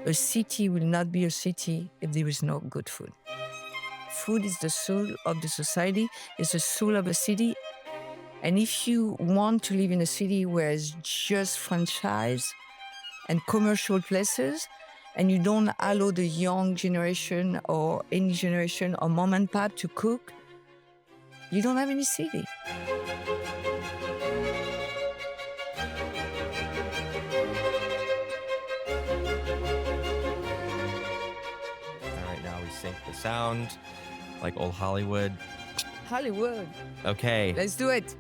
A city will not be a city if there is no good food. Food is the soul of the society, it's the soul of a city. And if you want to live in a city where it's just franchise and commercial places, and you don't allow the young generation or any generation or mom and pop to cook, you don't have any city. All right, now we sync the sound like old Hollywood. Hollywood. Okay. Let's do it.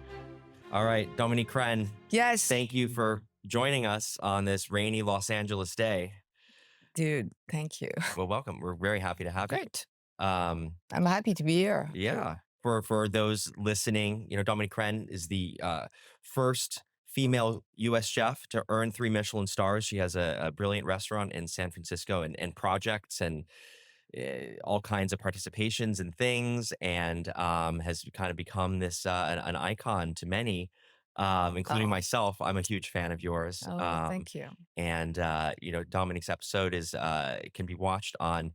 All right, Dominique Crenn. Yes. Thank you for joining us on this rainy Los Angeles day. Dude, thank you. Well, welcome. We're very happy to have Great. you. I'm happy to be here. Yeah. For those listening, Dominique Crenn is the first female U.S. chef to earn 3 Michelin stars. She has a brilliant restaurant in San Francisco and projects and all kinds of participations and things, and has kind of become this an icon to many, including myself. I'm a huge fan of yours. Thank you. And Dominique's episode is can be watched on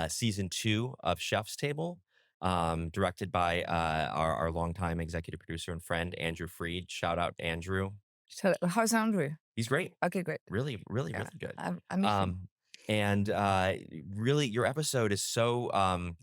season 2 of Chef's Table, directed by our longtime executive producer and friend Andrew Freed. Shout out Andrew. So how's Andrew? He's great. Okay, great. Really, really, really good. I miss him. And really, your episode is so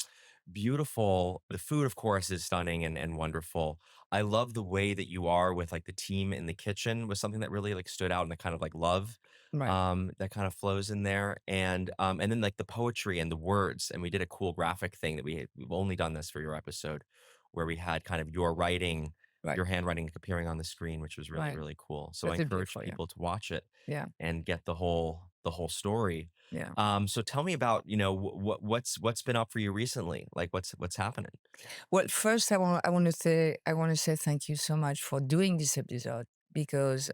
beautiful. The food, of course, is stunning and wonderful. I love the way that you are with like the team in the kitchen was something that really like stood out, and the kind of like love Right. that kind of flows in there. And then like the poetry and the words. And we did a cool graphic thing that we've only done this for your episode, where we had kind of your writing, Right. your handwriting appearing on the screen, which was really, Right. really cool. So That's I encourage beautiful, yeah. people to watch it Yeah. and get the whole story. Yeah. So tell me about, what's been up for you recently? Like what's happening? Well, first I want to say thank you so much for doing this episode, because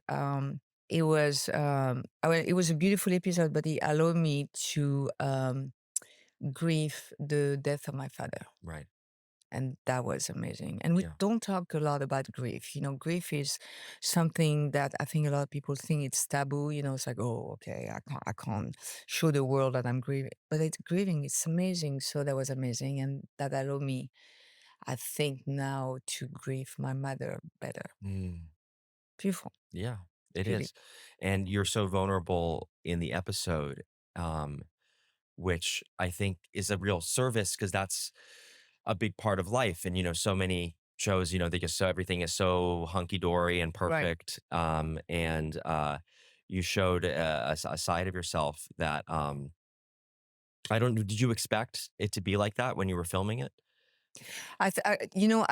it was it was a beautiful episode, but it allowed me to grieve the death of my father. Right. And that was amazing. And we Yeah. don't talk a lot about grief. Grief is something that I think a lot of people think it's taboo. It's like, oh, okay, I can't show the world that I'm grieving. But it's grieving. It's amazing. So that was amazing. And that allowed me, I think, now to grieve my mother better. Beautiful. Yeah, it Beauty. is. And you're so vulnerable in the episode, which I think is a real service, because that's a big part of life. And, so many shows, they just everything is so hunky dory and perfect. And you showed a side of yourself that did you expect it to be like that when you were filming it? I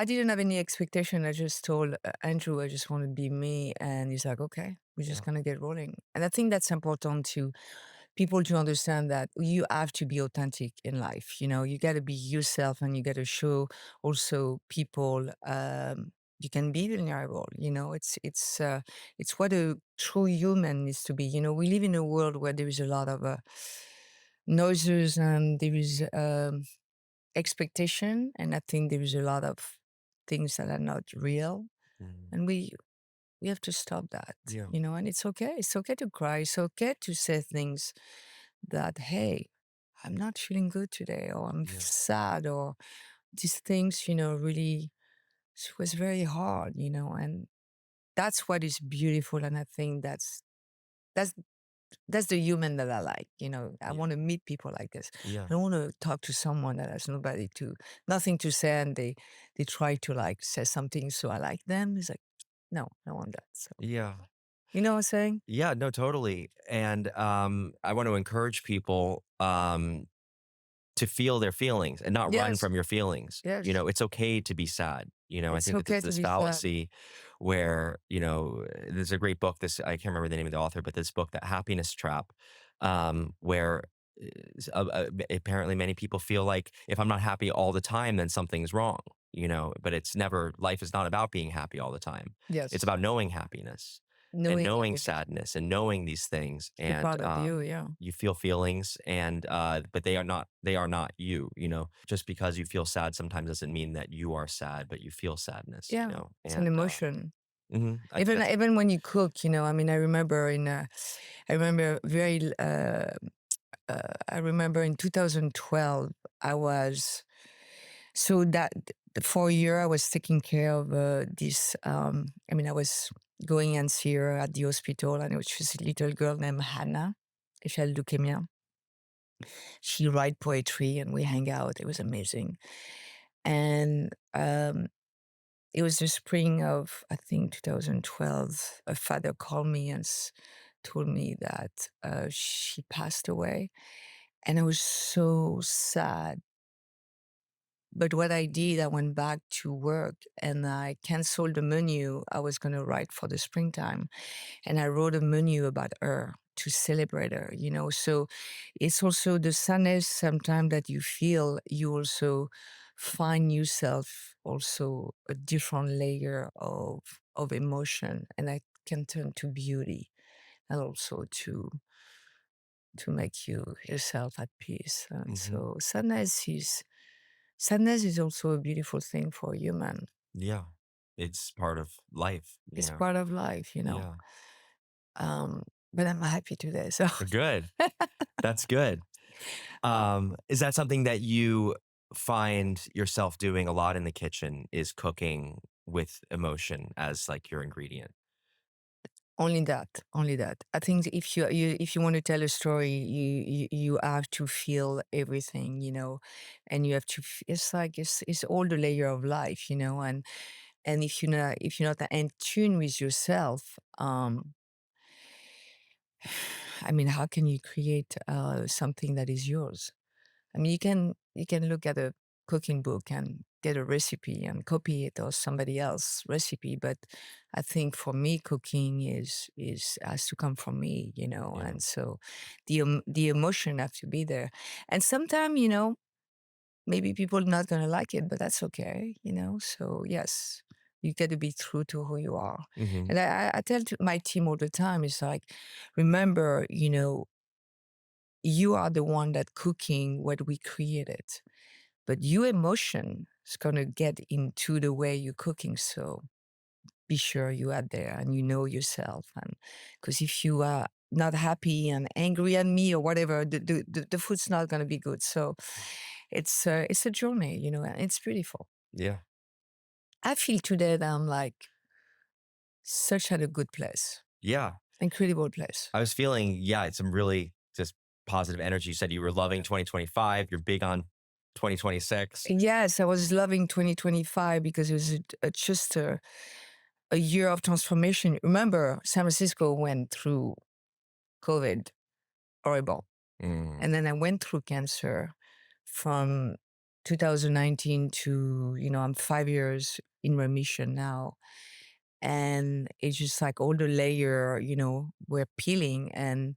didn't have any expectation. I just told Andrew I just want to be me, and he's like, okay, we're just gonna get rolling. And I think that's important to people to understand, that you have to be authentic in life. You got to be yourself, and you got to show also people you can be vulnerable. It's what a true human needs to be. We live in a world where there is a lot of noises, and there is expectation, and I think there is a lot of things that are not real, and we have to stop that. Yeah. And it's okay to cry, it's okay to say things that, hey, I'm not feeling good today, or I'm sad, or these things, really, it was very hard, and that's what is beautiful. And I think that's the human that I like. I want to meet people like this. Yeah. I don't want to talk to someone that has nothing to say, and they try to like say something so I like them. It's like, no, I don't want that. So Yeah. you know what I'm saying? Yeah, no, totally. And I want to encourage people to feel their feelings and not run Yes. from your feelings. Yes. It's okay to be sad. I It's think that okay there's to this be sad. fallacy where, there's a great book, I can't remember the name of the author, but this book, that Happiness Trap, where apparently many people feel like if I'm not happy all the time, then something's wrong, but it's never, life is not about being happy all the time. Yes. It's about knowing happiness. And knowing sadness and knowing these things, and part of you, yeah. you feel feelings, and but they are not you. Just because you feel sad sometimes doesn't mean that you are sad, but you feel sadness. Yeah, it's an and, emotion. Even Even when you cook, I remember very I remember in 2012, I was so that for a year I was taking care of this. I mean, I was going and see her at the hospital, and it was just a little girl named Hannah. She had leukemia. She write poetry, and we hang out. It was amazing, and it was the spring of I think 2012. A father called me and told me that she passed away, and I was so sad. But what I did, I went back to work and I canceled the menu I was going to write for the springtime. And I wrote a menu about her to celebrate her, you know. So it's also the sadness sometimes that you feel, you also find yourself also a different layer of emotion. And that can turn to beauty and also to make you yourself at peace. And Hmm. so sadness is also a beautiful thing for a human. Yeah. It's part of life, It's part of life, you know. Yeah. Um, but I'm happy today. So Good. That's good. Is that something that you find yourself doing a lot in the kitchen, is cooking with emotion as like your ingredient? only that, only that. I think if you want to tell a story, you have to feel everything, you know, and you have to. It's like it's all the layer of life, you know, and if you're not in tune with yourself, I mean, how can you create something that is yours? I mean, you can look at a cooking book and get a recipe and copy it or somebody else recipe, but I think for me, cooking is has to come from me, you know, Yeah. and so the emotion have to be there, and sometimes you know maybe people not gonna like it, but that's okay, you know. So yes. You got to be true to who you are. Hmm. And I tell to my team all the time, it's like, remember, you know, you are the one that cooking what we created, but your emotion is going to get into the way you're cooking. So be sure you are there and you know yourself. And because if you are not happy and angry at me or whatever, the food's not going to be good. So it's a journey, you know, and it's beautiful. Yeah. I feel today that I'm like such at a good place, Yeah. incredible place. I was feeling, yeah, it's some really just positive energy. You said you were loving 2025. You're big on 2026. Yes, I was loving 2025 because it was just a year of transformation. Remember, San Francisco went through COVID, horrible. Mm, And then I went through cancer from 2019 to, you know, I'm 5 years in remission now. And it's just like all the layer, you know, we're peeling. And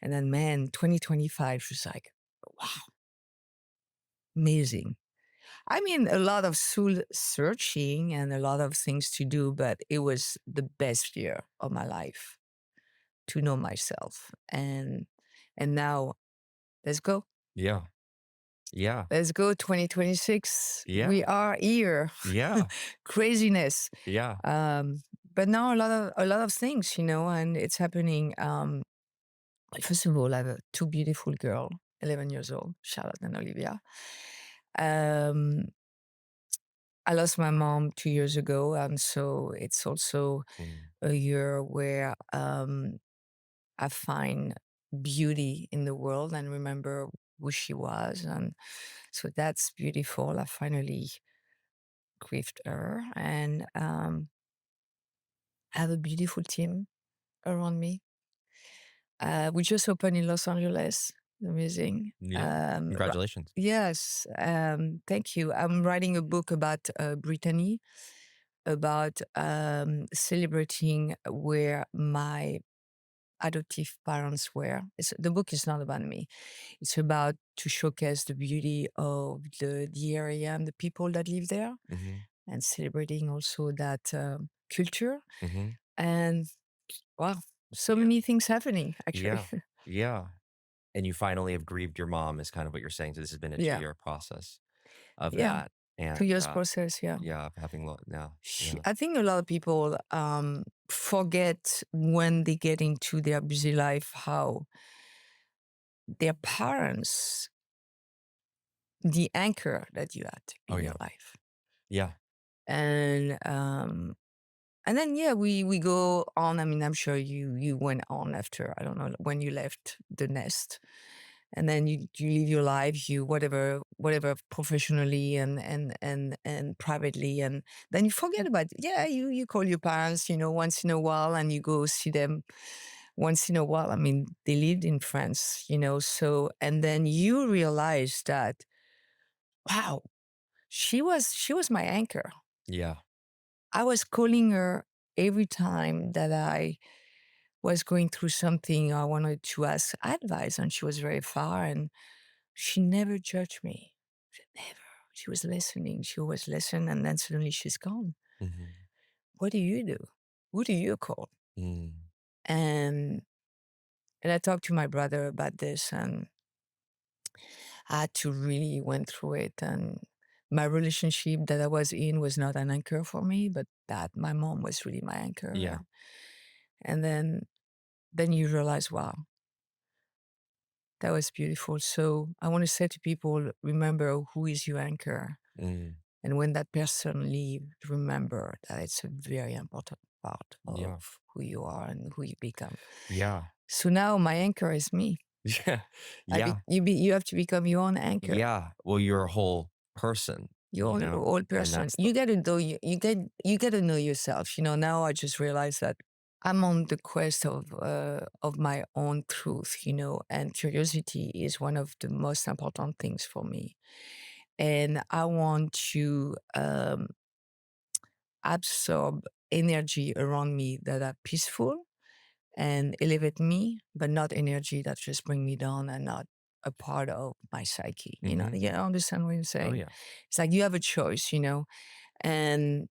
then, man, 2025 was like, wow, amazing. I mean, a lot of soul searching and a lot of things to do, but it was the best year of my life to know myself. And now let's go. yeah. Yeah. Let's go 2026. Yeah. We are here. Yeah. Craziness. Yeah. Um, but now a lot of things, you know, and it's happening. First of all, I have two beautiful girls, 11 years old, Charlotte and Olivia. Um, I lost my mom 2 years ago, and so it's also Mm, a year where I find beauty in the world and remember who she was. And so that's beautiful. I finally grieved her. And I have a beautiful team around me. We just opened in Los Angeles. Amazing. yeah. Congratulations. Yes. Thank you. I'm writing a book about Brittany, about celebrating where my adoptive parents were. The book is not about me. It's about to showcase the beauty of the area and the people that live there Hmm. and celebrating also that culture. Hmm. And wow, so Yeah. many things happening actually. Yeah. Yeah. And you finally have grieved your mom, is kind of what you're saying. So this has been a Yeah. 2 year process of Yeah. that. And 2 years process. Yeah. yeah, of having now. Yeah. I think a lot of people forget when they get into their busy life how their parents, the anchor that you had Oh in your yeah. life. Yeah. And then yeah, we go on. I mean, I'm sure you went on after, I don't know, when you left the nest. And then you live your life, you whatever professionally and privately, and then you forget about it. Yeah, you call your parents, once in a while, and you go see them once in a while. I mean, they lived in France, so, and then you realize that, wow, she was my anchor. Yeah. I was calling her every time that I was going through something. I wanted to ask advice, and she was very far, and she never judged me. She never. She was listening. She always listened, and then suddenly she's gone. Hmm. What do you do? Who do you call? Mm. And and I talked to my brother about this, and I had to really went through it. And my relationship that I was in was not an anchor for me, but that my mom was really my anchor. Yeah. And then you realize, wow, that was beautiful. So I want to say to people, remember who is your anchor. Mm. And when that person leaves, remember that it's a very important part Yeah. of who you are and who you become. Yeah. So now my anchor is me. Yeah. Yeah. You have to become your own anchor. Yeah. Well, you're a whole person, You're an old and person. that's the You got to know you get to know yourself. Now I just realized that I'm on the quest of my own truth. And curiosity is one of the most important things for me. And I want to absorb energy around me that are peaceful and elevate me, but not energy that just bring me down and not a part of my psyche. Mhm. You understand what I'm Oh, saying? yeah. It's like you have a choice, and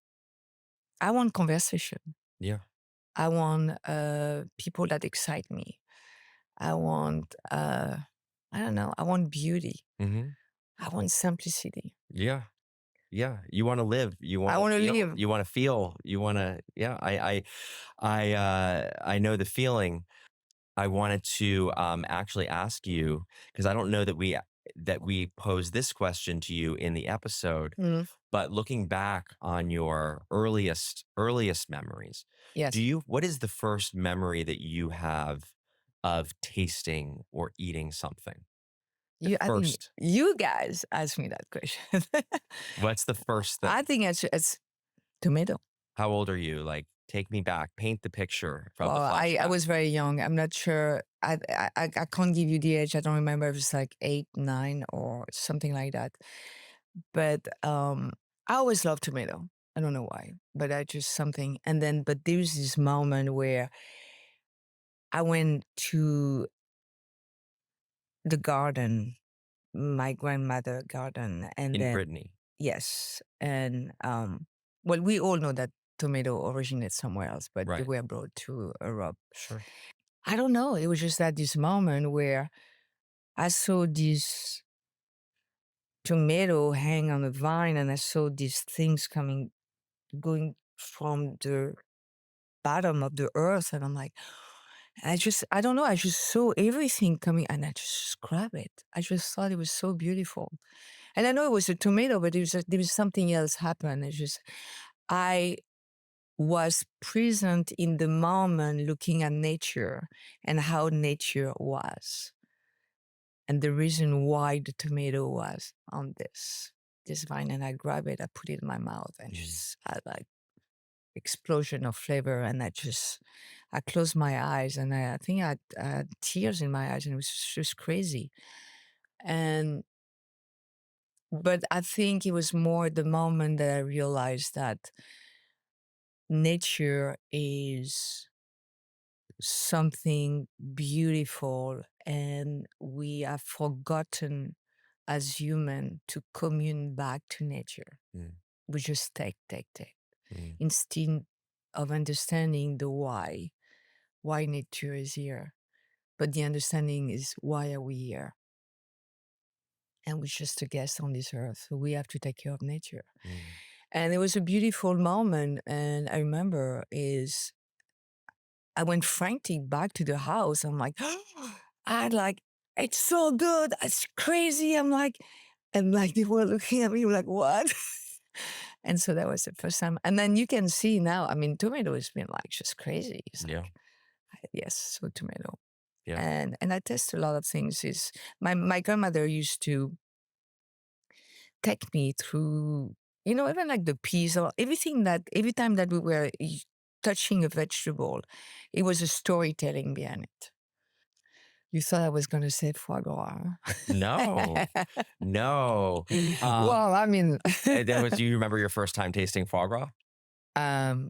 I want conversation. Yeah. I want people that excite me. I want, I don't know, I want beauty. Mhm. I want simplicity. Yeah. Yeah. You wanna live, I want to live. you wanna yeah, I know the feeling. I wanted to, actually ask you because I don't know that we posed this question to you in the episode, Mm, but looking back on your earliest memories, yes. what is the first memory that you have of tasting or eating something? The I think first you guys asked me that question. what's the first I thing? think it's tomato. How old are you? Like, take me back, paint the picture from the Well, I flashback. was very young. I'm not sure. I can't give you the age. I don't remember if it's like 8, 9, or something like that. But I always loved tomato. I don't know why, but I just something. And then, but there's this moment where I went to the garden, my grandmother garden, and In then Brittany. yes, and well, we all know that tomato originates somewhere else, but they Right. were brought to Europe. Sure. I don't know. It was just at this moment where I saw this tomato hang on a vine, and I saw these things going from the bottom of the earth. And I'm like, I don't know. I just saw everything coming, and I just grabbed it. I just thought it was so beautiful. And I know it was a tomato, but there was something else happened. I was present in the moment looking at nature and how nature was. And the reason why the tomato was on this vine, and I grab it, I put it in my mouth, and Mm. just had like explosion of flavor. And I closed my eyes, and I think I had tears in my eyes, and it was just crazy. And but I think it was more the moment that I realized that nature is something beautiful, and we have forgotten as human to commune back to nature. Mm. We just take Mm. instead of understanding the why nature is here. But the understanding is, why are we here? And we're just a guest on this earth, so we have to take care of nature. Mm. And it was a beautiful moment. And I remember is I went frantic back to the house. I'm like, I had like it's so good. It's crazy. And like they were looking at me like, what? And so that was the first time. And then you can see now, I mean, tomato has been like just crazy. It's Yeah. like, yes, so tomato. Yeah. And I test a lot of things. Is my grandmother used to take me through, even like the peas or everything that every time that we were touching a vegetable, it was a storytelling behind it. You thought I was going to say foie gras. No. No. Um, Well, I mean, and then do you remember your first time tasting foie gras?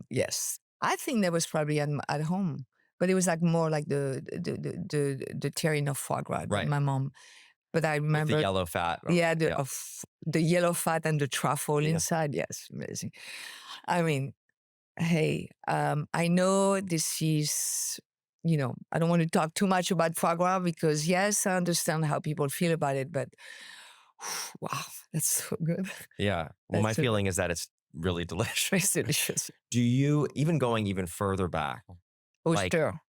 yes, I think that was probably at home, but it was like more like the tearing of foie gras by Right. my mom. But I With the remember, yellow fat. yeah, Yeah. the yellow fat and the truffle Yeah. inside. Yes, amazing. I mean, hey, I know this is, I don't want to talk too much about foie gras because yes, I understand how people feel about it, but wow, that's so good. Yeah. Well, my That's so feeling is that it's really it's delicious. delicious. Do you even going even further back? Like Oyster,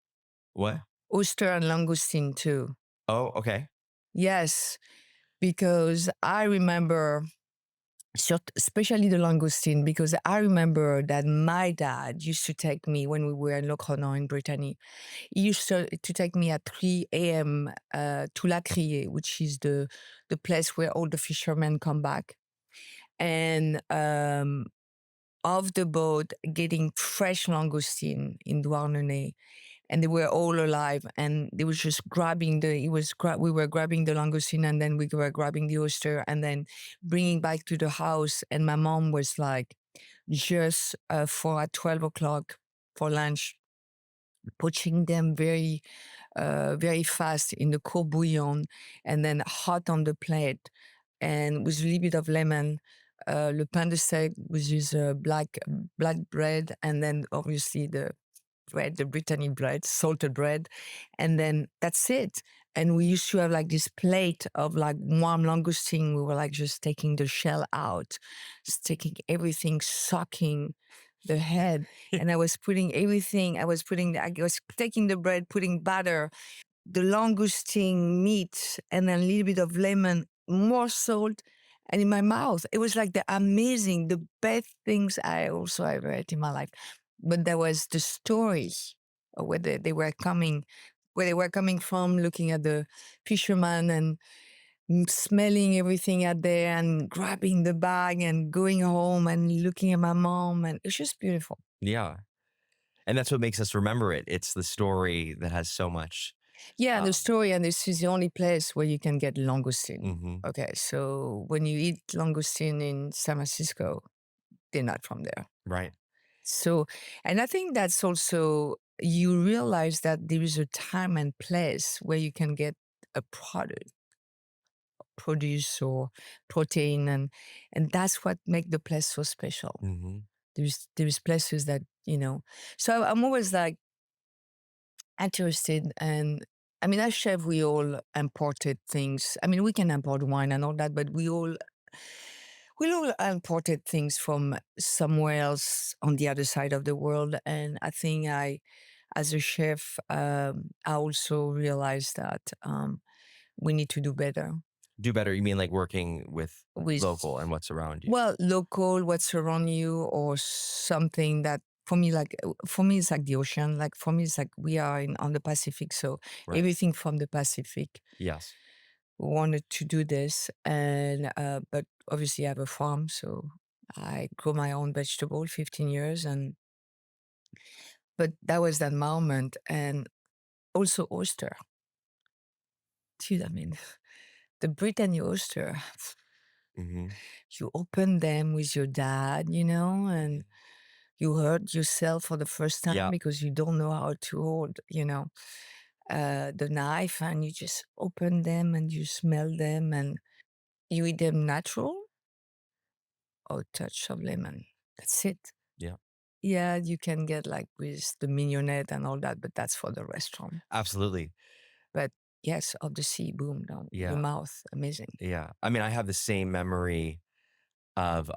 what? oyster and langoustine too. Oh, okay. Yes, because I remember, especially the langoustine, because I remember that my dad used to take me when we were in Le Cronan in Brittany. He used to take me at 3 a.m. To La Criée, which is the place where all the fishermen come back. And off the boat, getting fresh langoustine in Douarnenez, and they were all alive, and they was just grabbing we were grabbing the langoustine, and then we were grabbing the oyster, and then bringing back to the house. And my mom was like, just for at 12 o'clock for lunch, poaching them very fast in the cold bouillon, and then hot on the plate, and with a little bit of lemon. Le pain de seigle, which is black bread, and then obviously the bread, the Brittany bread, salted bread, and then that's it. And we used to have like this plate of like warm langoustine. We were like just taking the shell out, just taking everything, sucking the head, and I was putting everything. I was taking the bread, putting butter, the langoustine meat, and then a little bit of lemon, more salt, and in my mouth, it was like the best things I also ever ate in my life. But there was the story of where where they were coming from, looking at the fisherman and smelling everything out there and grabbing the bag and going home and looking at my mom, and it's just beautiful. Yeah. And that's what makes us remember it. It's the story that has so much. Yeah, the Um, story, and this is the only place where you can get langoustine. mhm. Okay, so when you eat langoustine in San Francisco, they're not from there. Right. So, and I think that's also, you realize that there is a time and place where you can get a produce or protein, and that's what make the place so special. Hmm. There's places that, so I'm always like interested. And I mean, as chef, we all imported things. I mean, we can import wine and all that, but we all imported things from somewhere else on the other side of the world. And I think as a chef, I also realized that we need to do better Do better. You mean like working with with, local and what's around you? well, local, what's around you, or something that, for me, it's like the ocean. Like for me, it's like we are on the Pacific, so Right. everything from the Pacific. Yes. We wanted to do this, and but obviously I have a farm, so I grow my own vegetable, 15 years, and but that was that moment, and also oyster. Dude, I mean, the Brittany oyster. Hmm. You open them with your dad, and you hurt yourself for the first time Yeah. because you don't know how to hold, the knife, and you just open them and you smell them and you eat them natural or touch of lemon. That's it. Yeah. Yeah, you can get like with the mignonette and all that, but that's for the restaurant. Absolutely. But yes, of the sea, boom, down your Yeah. mouth, amazing. Yeah. I mean, I have the same memory of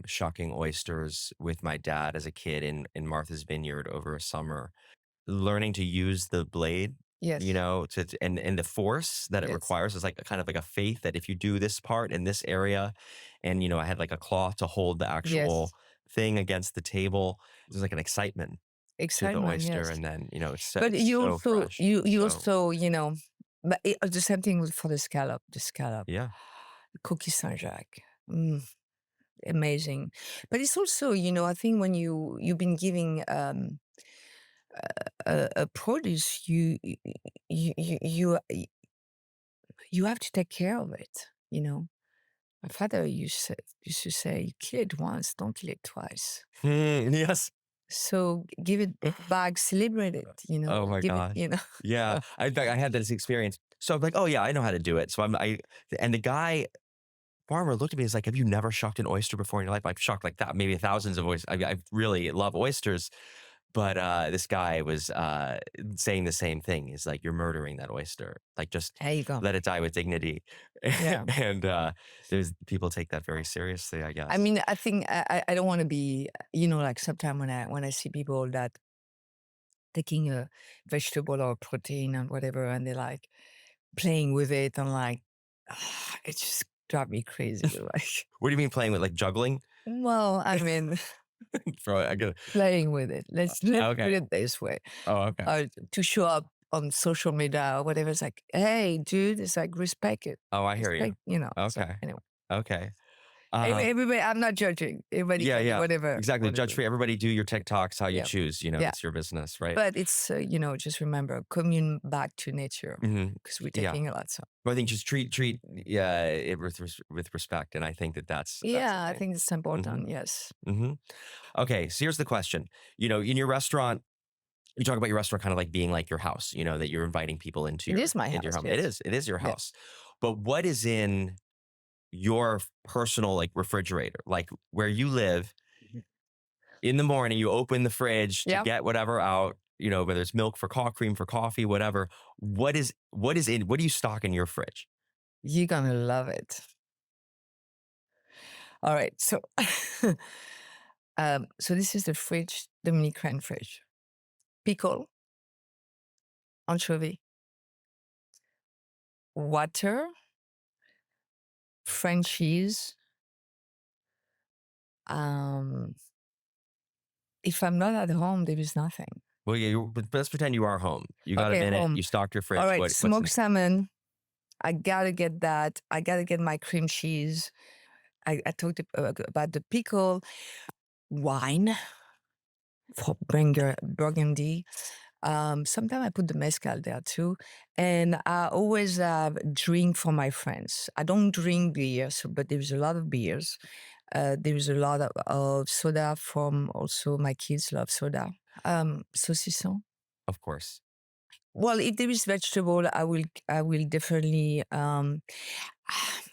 shucking oysters with my dad as a kid in Martha's Vineyard over a summer, learning to use the blade. you Yes. know, and the force that it Yes. requires is like a kind of like a faith that if you do this part in this area, and you know, I had like a cloth to hold the actual Yes. thing against the table. There's like an excitement to the Excitement, oyster, yes. and then you know, But it's you so also fresh. you So also, but the same thing for the scallop, yeah. cookie Saint-Jacques. Amazing. But it's also, I think when you've been giving a produce, you you you you have to take care of it. My father used to say, "You kill it once, don't kill it twice." Yes. So give it back, celebrate it. Oh my Give it. gosh. Yeah. I in fact I had this experience. So I'm like, oh yeah, I know how to do it. So and the guy farmer looked at me and was like, have you never shucked an oyster before in your life? I've shucked like that, maybe thousands of oysters. I really love oysters. But this guy was saying the same thing. He's like, you're murdering that oyster. Like, just There you go. let it die with dignity. Yeah. And there's people take that very seriously, I I guess. mean, I think I don't want to be, like sometimes when I see people that taking a vegetable or protein and whatever, and they're like playing with it, and like, it just drives me crazy. Like, What do you mean playing with like juggling? well, I mean, Bro, I get playing with it. Let's put okay. it this way. Oh, okay. To show up on social media or whatever, it's like, hey, dude, it's like respect it, Oh, I hear you. respect. So Okay. anyway, Okay. Uh, everybody, I'm not judging. Everybody yeah, can yeah. whatever, Exactly. Judge whatever. free. Everybody do your TikToks how you Yeah, choose. You know, yeah. that's your business, right? But it's just remember, commune back to nature Hmm. because we're Yeah. taking a lot. So But I think just treat yeah it with with respect, and I think that that's the yeah, I thing. think it's Hmm. important. Yes, Hmm. Okay, so here's the question. You know, in your restaurant, you talk about your restaurant kind of like being like your house. You know that you're inviting people it is my into your house. home. Yes, It is your yeah. house. But what is in your personal like refrigerator, like where you live? In the morning, you open the fridge to Yeah, get whatever out. You know, whether it's milk for cream for coffee, whatever. What is in? What do you stock in your fridge? you're gonna love it. All right, so so this is the fridge, Dominique Crenn fridge. Pickle, anchovy, water, French cheese. Um, if I'm not at home, there is nothing. Well, yeah, but let's pretend you are home. You got a Okay, minute. home. You stocked your All fridge. right, What's in smoked salmon. I gotta get that. I gotta get my cream cheese. I talked about the pickle, wine for Burgundy. Sometimes I put the mezcal there too, and I always have drink for my friends. I don't drink beer, but there's a lot of beers. There's a lot of soda from also my kids love soda. Saucisson. of course? Well, if there is vegetable, I will definitely.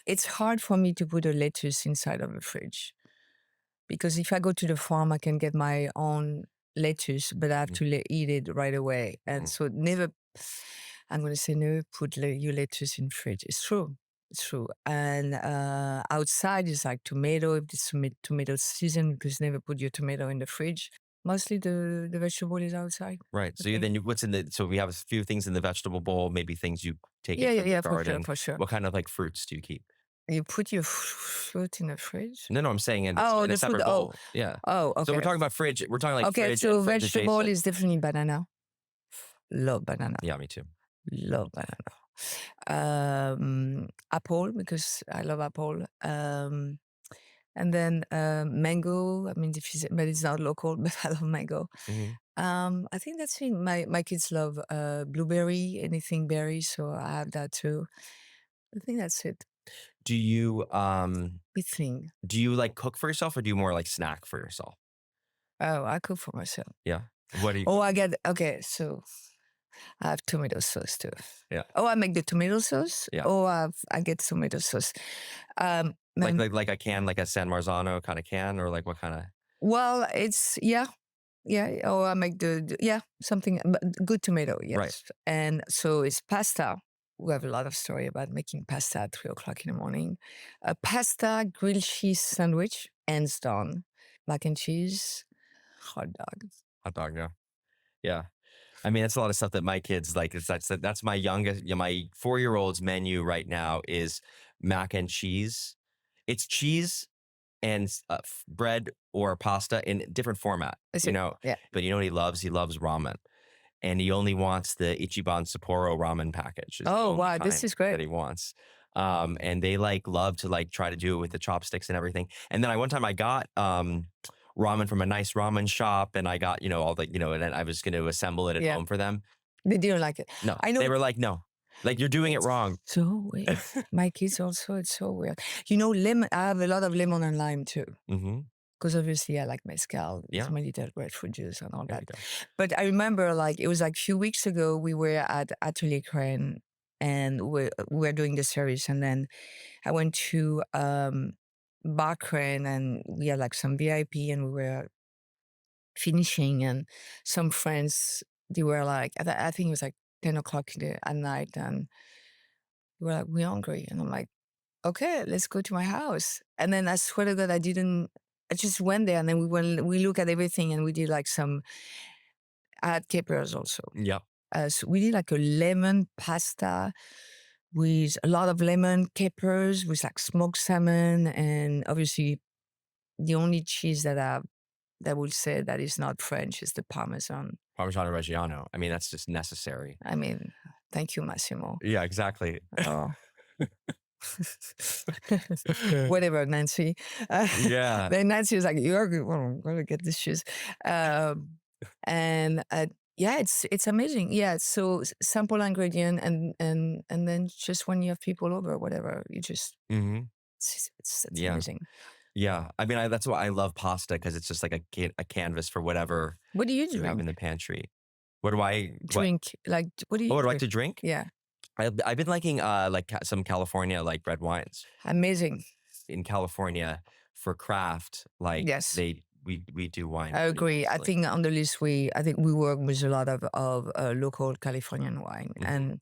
It's hard for me to put a lettuce inside of a fridge because if I go to the farm, I can get my own lettuce, but I have Mhm, to eat it right away. And mhm. so never, I'm going to say never put your lettuce in fridge. It's true. It's true. And outside is like tomato, if it's tomato season, because never put your tomato in the fridge. Mostly the vegetable is outside. Right. I So you think. then what's in the? So we have a few things in the vegetable bowl. Maybe things you take in Yeah, yeah, from your yeah, for sure, garden. for sure. What kind of like fruits do you keep? You put your fruit in the fridge? No, no, I'm saying Oh, in a the fruit. separate Oh, bowl. Yeah. oh, So we're okay. talking about fridge. We're talking like Okay, fridge and so fridge vegetable adjacent. is definitely banana. Love banana. Yeah, me too. Love banana. Apple because I love apple. And then mango. I mean, but it's not local, but I love mango. Hmm. I think that's it. My kids love blueberry, anything berry, so I have that too. I think that's it. Do you We think. like cook for yourself, or do you more like snack for yourself? Oh, I cook for myself. Yeah. What do you Oh, cook? I get okay. So I have tomato sauce too. Yeah. Oh, I make the tomato sauce. Yeah. Oh, I get tomato sauce. Like a can, like a San Marzano kind of can, or like what kind of? Well, it's yeah, yeah. Oh, I make yeah something but good tomato. Right. Yes, and so it's pasta. We have a lot of story about making pasta at 3 o'clock in the morning. A pasta grilled cheese sandwich, hands down. Mac and cheese, hot dog. Hot dog. Yeah. Yeah. I mean, that's a lot of stuff that my kids like. That's my youngest, my 4-year-old's menu right now is mac and cheese. It's cheese and bread or pasta in different format, Is it? Yeah. but you know what he loves? He loves ramen. And he only wants the Ichiban Sapporo ramen package is the Oh, only wow, this kind is great. that he wants. And they like love to like try to do it with the chopsticks and everything. And then one time I got ramen from a nice ramen shop, and I got all the and then I was going to assemble it at Yeah. home for them. They didn't like it. No, I they know were like, no, like you're doing it it's wrong. so weird. My kids also, it's so weird. Lemon, I have a lot of lemon and lime too. Mm-hmm. Because obviously I like mezcal with Yeah, my little grapefruit juice and all there that. you go. But I remember like it was like a few weeks ago we were at Atelier Crenn and we were doing the service, and then I went to Bar Crenn and we had like some VIP and we were finishing, and some friends, they were like, I think it was like 10 o'clock at night, and they were like, we're hungry. And I'm like, okay, let's go to my house. And then I swear to God, I just went there, and then we look at everything, and we did like I had capers also. Yep. So we did like a lemon pasta with a lot of lemon capers with like smoked salmon, and obviously the only cheese that will say that is not French is the Parmesan. Parmigiano Reggiano. I mean, that's just necessary. I mean, thank you, Massimo. Yeah, exactly. Oh. Whatever, Nancy. Yeah. Then Nancy was like, "You're good. Well, I'm gonna get this shoes," and yeah, it's amazing. Yeah, so sample ingredient, and then just when you have people over, whatever, you just Mm-hmm. it's Yeah. amazing. Yeah. I mean, that's why I love pasta, because it's just like a canvas for whatever What do you you have drink? in the pantry. What do I what? Drink like what do Oh, you what do I like drink? to drink? Yeah, I've been liking like some California like red wines amazing. in California for craft. Like Yes. we do wine I pretty agree. I nicely. think on the list I think we work with a lot of local Californian wine, Mhm. and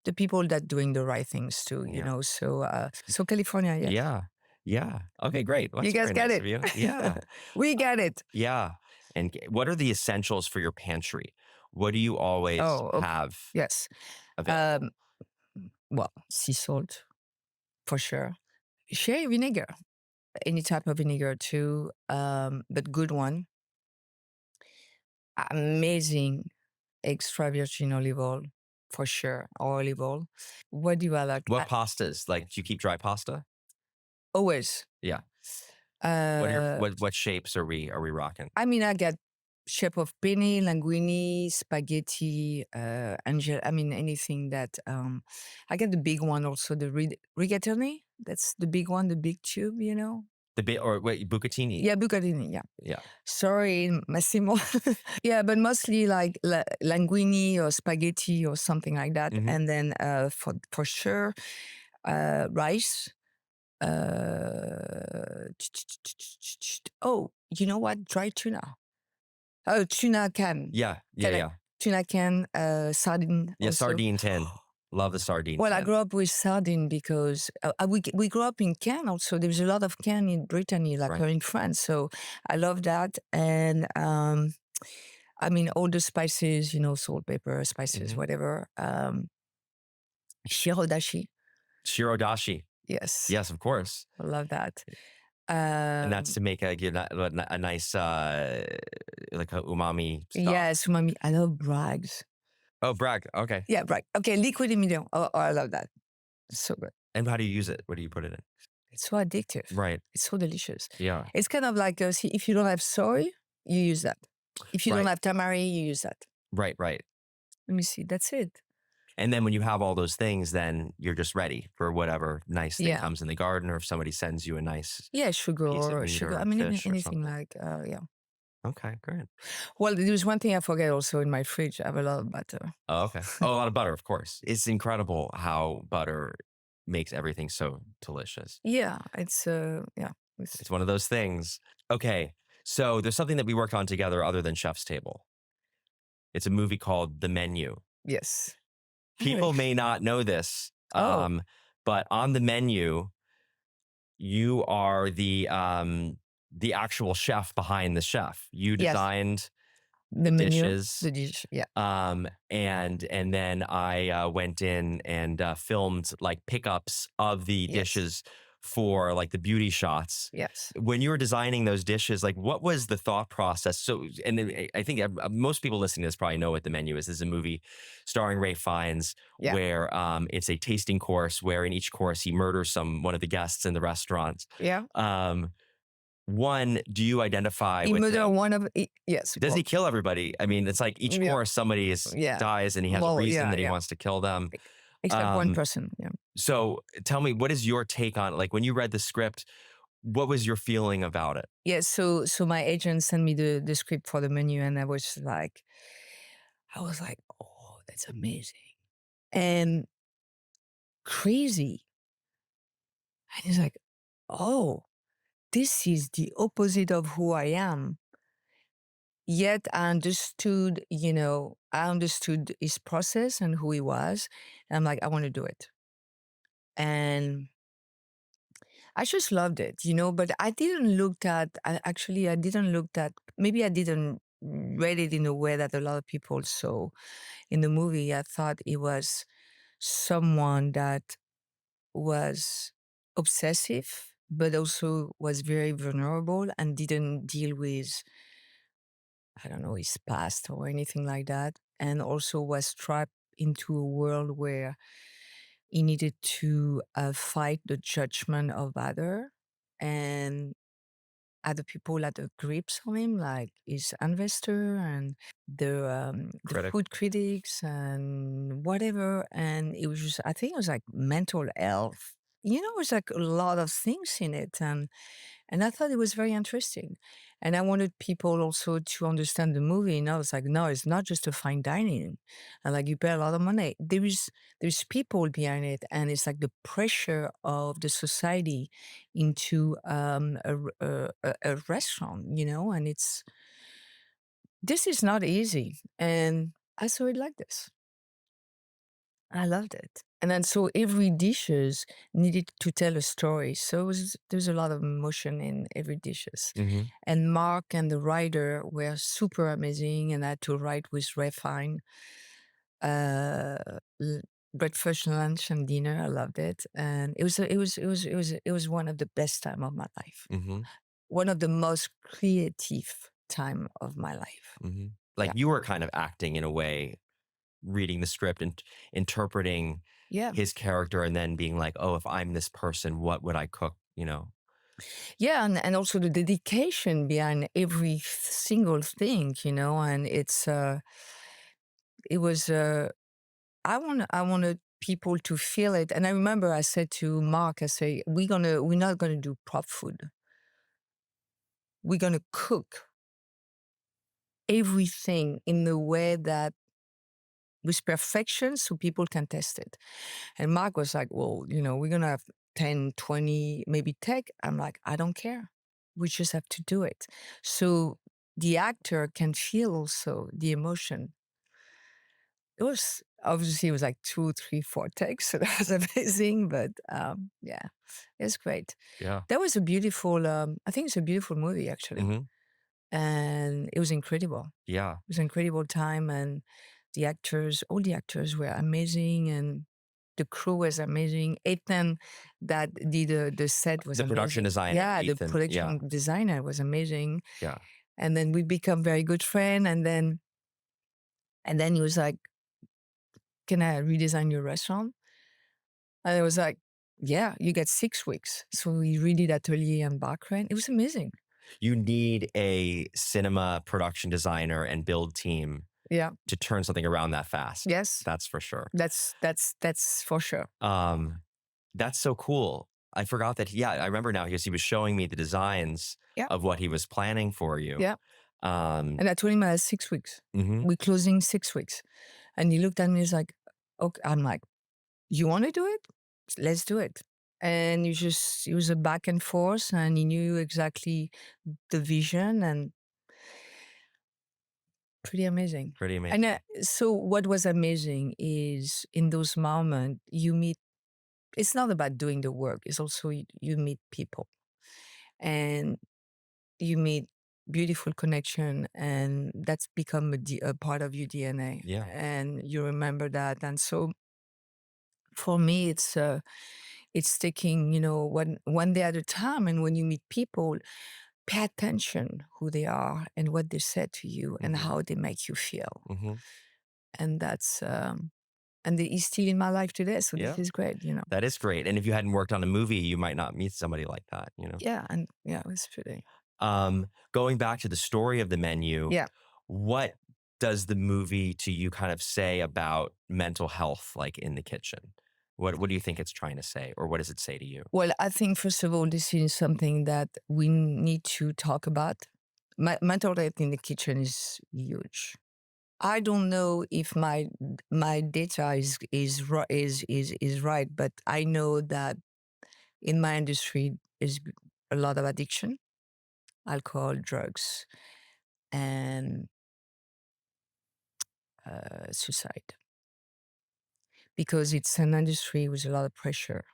the people that doing the right things too. Yeah. So California, yes, Yeah. Yeah. Okay, great. Well, you that's guys very get nice it. of you. Yeah. We get it. Yeah. And what are the essentials for your pantry? What do you always Oh, okay. have Yes. available? Um, well, sea salt for sure. Sherry vinegar, any type of vinegar too, but good one. Amazing extra virgin olive oil for sure, or olive oil. What do I like? What pastas? Like, do you keep dry pasta? Always. Yeah. Uh, What shapes are we rocking? I mean, I get shape of penne, linguine, spaghetti, angel. I mean, anything that. I get the big one also, the rigatoni. That's the big one, the big tube. The bit or wait, bucatini. Yeah, bucatini. Yeah. Yeah. Sorry, Massimo. Yeah, but mostly like linguine or spaghetti or something like that. Mhm. And then for sure, rice. Oh, you know what? Dry tuna. Oh, tuna can. Yeah. Yeah. Can I? Yeah. Tuna can, sardine Yeah. also. Sardine tin. Love the sardine Well, I tin. grew up with sardine because we grew up in Cannes also. There's a lot of Cannes in Brittany, like Right. in France. So I love that. And I mean, all the spices, salt, pepper, spices, Mhm. whatever. Shirodashi. Shirodashi. Yes. Yes, of course. I love that. And that's to make a nice like a umami stock. Yes, umami. I love brags. Oh, brag. Okay. Yeah, brag. Okay, liquid imidium. Oh, I love that. It's so good. And how do you use it? What do you put it in? It's so addictive. Right. It's so delicious. Yeah. It's kind of like, see, if you don't have soy, you use that. If you don't Right. have tamari, you use that. Right. Right. Let me see. That's it. And then when you have all those things, then you're just ready for whatever nice thing Yeah. comes in the garden, or if somebody sends you a nice Yeah, sugar piece of or meat sugar. or I mean, fish or anything something. like, yeah. Okay, great. Well, there's one thing I forget also in my fridge. I have a lot of butter. Oh, okay. Oh, a lot of butter, of course. It's incredible how butter makes everything so delicious. Yeah, it's, yeah. It's one of those things. Okay, so there's something that we worked on together other than Chef's Table. It's a movie called The Menu. Yes. People may not know this, Oh. but on The Menu, you are the actual chef behind the chef. You Yes. designed The menu, dishes. the dish, yeah. And then I went in and filmed like pickups of the Yes, dishes for like the beauty shots. yes, When you were designing those dishes, like what was the thought process? So, and then I think most people listening to this probably know what the menu is. This is a movie starring Ray Fiennes yeah, where it's a tasting course where in each course he murders one of the guests in the restaurant. yeah. Um, one, do you identify He with murdered him? one of yes, Does he well, kill everybody? I mean, it's like each yeah, course somebody is yeah. dies and he has a Well, reason yeah, that he yeah. wants to kill them. E except one Um, person, yeah. so tell me, what is your take on it? Like when you read the script, what was your feeling about it? Yeah, so my agent sent me the script for the menu, and I was like, "Oh, that's amazing." And crazy. And he's like, "Oh, this is the opposite of who I am." Yet I understood his process and who he was. And I'm like, I want to do it. And I just loved it, but I didn't look at, I didn't look at, maybe I didn't read it in a way that a lot of people saw in the movie. I thought it was someone that was obsessive, but also was very vulnerable and didn't deal with, I don't know, his past or anything like that. And also was trapped into a world where he needed to fight the judgment of and other people had the grips on him, like his investor and the Critic. food critics and whatever. And it was just, I think it was like mental health. It was like a lot of things in it, and I thought it was very interesting. And I wanted people also to understand the movie. And I was like, no, it's not just a fine dining. And like you pay a lot of money. There's people behind it, and it's like the pressure of the society into a restaurant, and this is not easy. And I saw it like this. I loved it. And then so every dishes needed to tell a story. So there's a lot of emotion in every dishes. Hmm. And Mark and the writer were super amazing, and I had to write with Ray Fine. Uh, l- Breakfast, lunch, and dinner. I loved it, and it was one of the best time of my life. Hmm. One of the most creative time of my life. Hmm. Like Yeah, you were kind of acting in a way, reading the script and interpreting yeah. his character and then being like, oh, if I'm this person, what would I cook? You know? Yeah, and also the dedication behind every single thing, and it was I wanted people to feel it. And I remember I said to Mark, I say, we're not gonna do prop food. We're gonna cook everything in the way that with perfection so people can test it. And Mark was like, well, we're gonna have 10, 20, maybe tech. I'm like, I don't care. We just have to do it. So the actor can feel also the emotion. It was like 2, 3, 4 takes. So that was amazing. But yeah, it's great. Yeah. That was a beautiful, I think it's a beautiful movie actually. Hmm. And it was incredible. Yeah. It was an incredible time, and all the actors were amazing, and the crew was amazing. Ethan, that did the set, was The production amazing. designer, Yeah, the Ethan. production Yeah. designer was amazing. Yeah. And then we become very good friends. And then he was like, "Can I redesign your restaurant?" And I was like, "Yeah, you get 6 weeks." So we redid Atelier and Crenn. It was amazing. You need a cinema production designer and build team Yeah. to turn something around that fast. Yes. That's for sure. That's for sure. Um, that's so cool. I forgot that. Yeah, I remember now because he was showing me the designs Yeah. of what he was planning for you. Yeah. Um, And I told him I had 6 weeks. mhm. We're closing 6 weeks. And he looked at me, he's like, okay. I'm like, you want to do it? Let's do it. And it was a back and forth, and he knew exactly the vision, and pretty amazing. Pretty And amazing. so what was amazing is in those moments, it's not about doing the work. It's also you meet people, and you meet beautiful connection, and that's become a part of your DNA, Yeah. and you remember that. And so for me, it's taking, one day at a time. And when you meet people, pay attention who they are and what they said to you and Hmm. how they make you feel. Hmm. And he's still in my life today, so this Yeah. is great. That is great. And if you hadn't worked on a movie, you might not meet somebody like that. Yeah, and yeah, it was pretty. Going back to the story of the menu, Yeah. what does the movie to you kind of say about mental health, like in the kitchen? What do you think it's trying to say, or what does it say to you? Well, I think first of all, this is something that we need to talk about. Mental health in the kitchen is huge. I don't know if my data is right, but I know that in my industry is a lot of addiction, alcohol, drugs, and suicide, because it's an industry with a lot of pressure,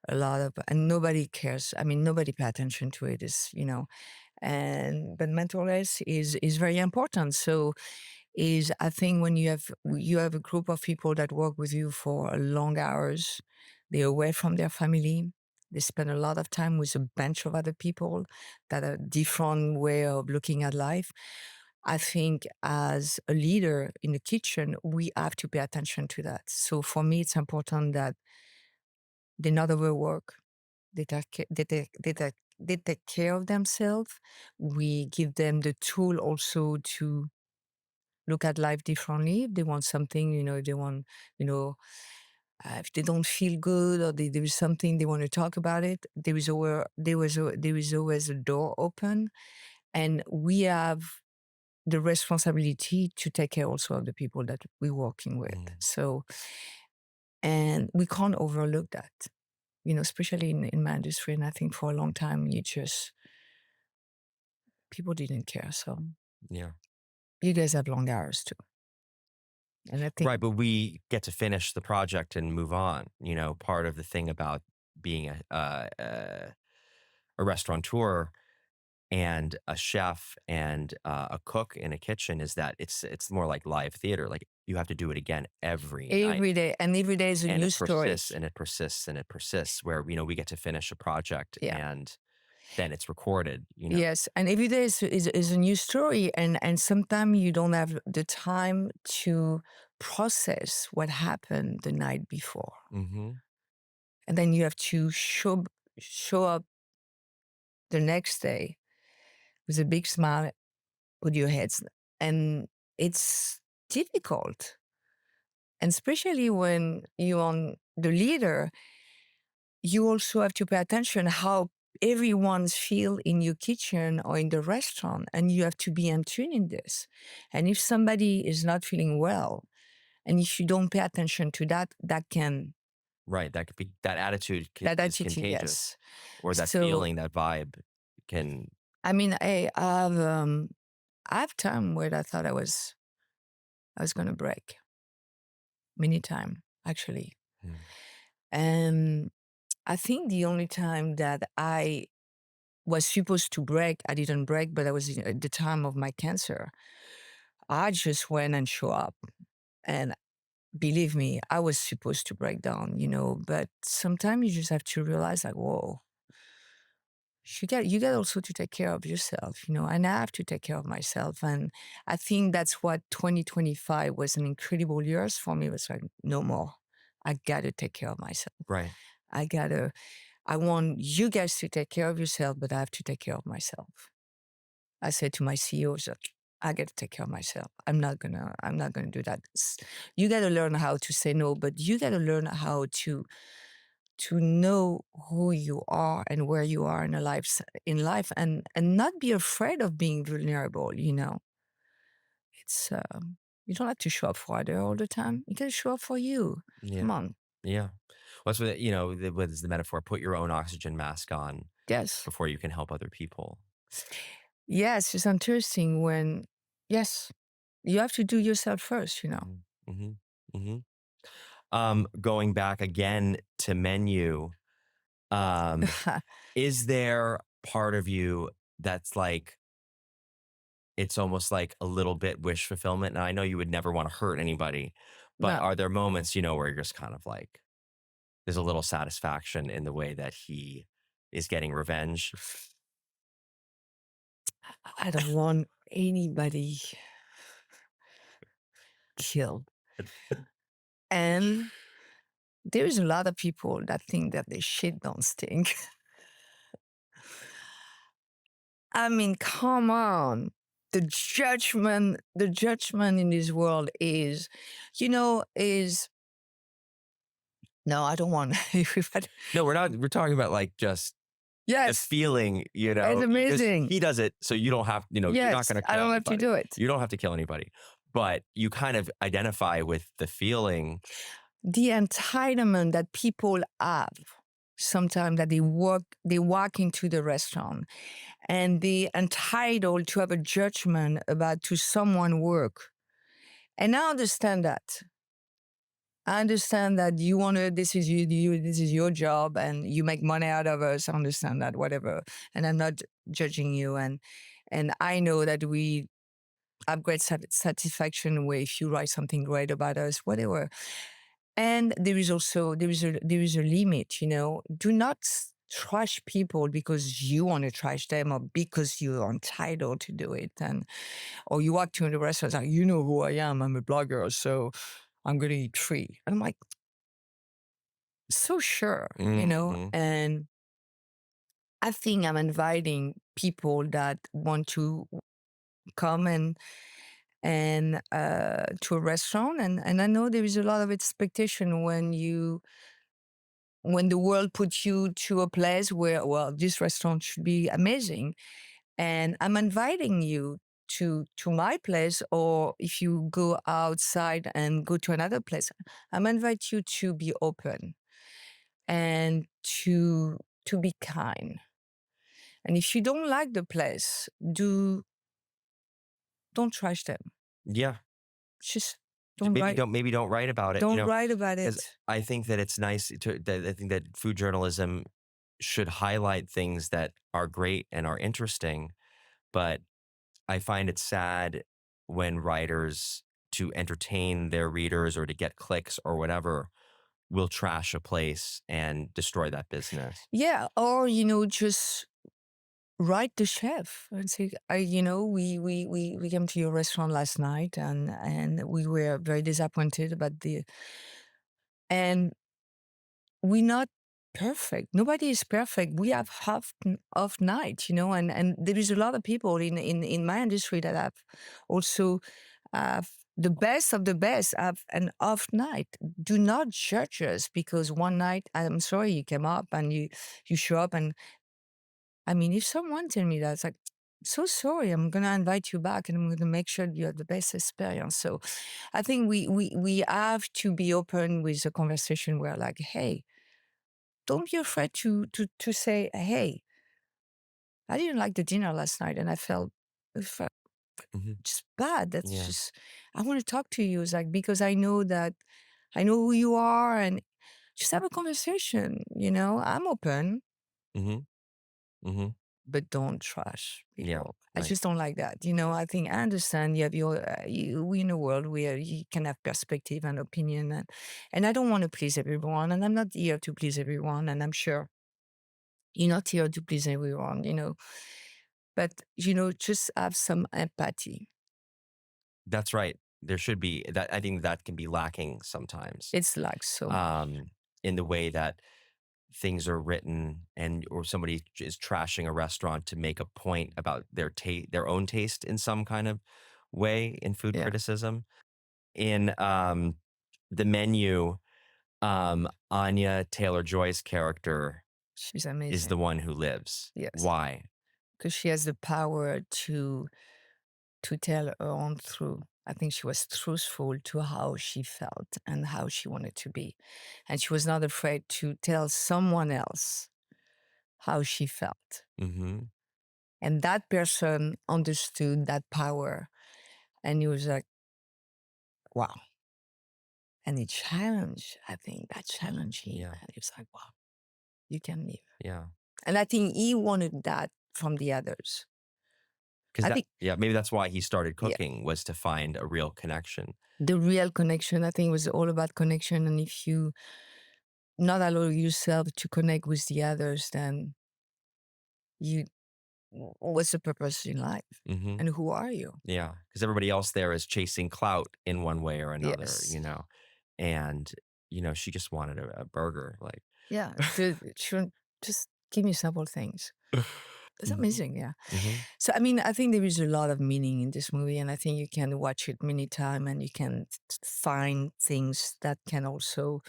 and nobody cares. I mean, nobody pay attention to it. But mental health is very important. So is I think when you have a group of people that work with you for long hours, they're away from their family. They spend a lot of time with a bunch of other people that are different way of looking at life. I think as a leader in the kitchen, we have to pay attention to that. So for me, it's important that they not overwork. They take care of themselves. We give them the tool also to look at life differently. If they want something, if they want, you know, if they don't feel good, or there is something they want to talk about it, there is always a door open, and we have the responsibility to take care also of the people that we're working with. Mm, So, and we can't overlook that, especially in my industry. And I think for a long time, people didn't care. So yeah. you guys have long hours too. And I think Right. But we get to finish the project and move on. Part of the thing about being a restaurateur and a chef and a cook in a kitchen is that it's more like live theater. Like you have to do it again every night, every day is a and new it story. persists and it persists and it persists. Where we get to finish a project Yeah. and then it's recorded. Yes, and every day is a new story, and sometimes you don't have the time to process what happened the night before, Hmm. and then you have to show up the next day with a big smile on your heads, and it's difficult, and especially when you're on the leader, you also have to pay attention how everyone's feel in your kitchen or in the restaurant, and you have to be in tune in this. And if somebody is not feeling well, and if you don't pay attention to that, Right. That could be that attitude that is attitude, contagious, yes. or that So feeling, that vibe can. I mean, I have time where I thought I was gonna break many time, actually. Mm, And I think the only time that I was supposed to break, I didn't break, but I was at the time of my cancer. I just went and show up. And believe me, I was supposed to break down, but sometimes you just have to realize like, whoa, you get also to take care of yourself, and I have to take care of myself. And I think that's what 2025 was an incredible years for me. It was like, no more. I gotta take care of myself. right. I want you guys to take care of yourself, but I have to take care of myself. I said to my CEOs that I got to take care of myself. I'm not gonna do that. You got to learn how to say no, but you got to learn how to know who you are and where you are in life, and not be afraid of being vulnerable. It's you don't have to show up for other all the time. You got to show up for you. Yeah. Come on. Yeah. Well, that's what is the metaphor? Put your own oxygen mask on Yes. before you can help other people. Yes, it's interesting when, yes, you have to do yourself first. Mm-hmm. Hmm. Going back again to menu, um, is there part of you that's like it's almost like a little bit wish fulfillment. And I know you would never want to hurt anybody, but No, are there moments, you know, where you're just kind of like, there's a little satisfaction in the way that he is getting revenge? I don't want anybody killed. And there's a lot of people that think that the shit don't stink. I mean, come on. The judgment in this world is, is no, I don't want everybody. No, we're not. We're talking about like just the Yes, feeling, you it's know, because amazing. he does it, so you don't have, you know, you're not Yes, going to I kill don't have to anybody. do it. You don't have to kill anybody, but you kind of identify with the feeling. The entitlement that people have sometimes that they walk into the restaurant and they entitled to have a judgment about to someone work. And I understand that. I understand that you want to, this is your job and you make money out of us. I understand that, whatever. And I'm not judging you. And I know that we have great satisfaction if you write something great about us, whatever. And there is also, there is a limit, do not trash people because you want to trash them or because you're entitled to do it. Or you walk to the restaurant, like, you know who I am, I'm a blogger, so I'm going to eat free. And I'm like, so sure, Mhm. and I think I'm inviting people that want to come and to a restaurant, and I know there is a lot of expectation when the world puts you to a place where, well, this restaurant should be amazing, and I'm inviting you to my place, or if you go outside and go to another place, I'm inviting you to be open and to be kind. And if you don't like the place, don't trash them. Yeah. Just don't write Maybe don't write about it, you don't know, write about because it. I think that it's nice that I think that food journalism should highlight things that are great and are interesting, but I find it sad when writers, to entertain their readers or to get clicks or whatever, will trash a place and destroy that business. Yeah, or just write the chef and say, we came to your restaurant last night and we were very disappointed about the and we're not perfect. Nobody is perfect. We have half off night, and there is a lot of people in my industry that have also the best of the best have an off night. Do not judge us because one night, I'm sorry, you came up and you show up, and I mean, if someone tell me that, it's like, so sorry, I'm gonna invite you back and I'm gonna make sure you have the best experience. So I think we have to be open with a conversation where, like, hey, don't be afraid to say, hey, I didn't like the dinner last night and I felt Mhm. just bad. That's Yeah. just, I want to talk to you. It's like, because I know who you are, and just have a conversation. I'm open, Mhm. Mhm. but don't trash Yeah. people. I Right. just don't like that. I think I understand you have we in a world where you can have perspective and opinion, and I don't want to please everyone, and I'm not here to please everyone, and I'm sure you're not here to please everyone. But, just have some empathy. That's right. There should be that. I think that can be lacking sometimes, It's like so much. um, in the way that things are written, and or somebody is trashing a restaurant to make a point about their own taste in some kind of way in food Yeah, criticism. In the Menu, Anya Taylor-Joy's character she's is the amazing. one who lives. Yes, Why? because she has the power to tell her own truth. I think she was truthful to how she felt and how she wanted to be. And she was not afraid to tell someone else how she felt. Mhm. And that person understood that power. And he was like, wow. And he challenged, I think that challenged him. Yeah. And he was like, wow, you can live. Yeah. And I think he wanted that from the others. Because I that think, yeah, maybe that's why he started yeah, cooking, was to find a real connection. the real connection, I think, was all about connection. And if you not allow yourself to connect with the others, then you, what's the purpose in life? Mhm. And who are you? Yeah, because everybody else there is chasing clout in one way or another, Yes. and, she just wanted a burger, like Yeah. Shouldn't just give me simple things. It's Mhm, amazing, yeah. mhm. So, I mean, I think there is a lot of meaning in this movie, and I think you can watch it many times and you can find things that can also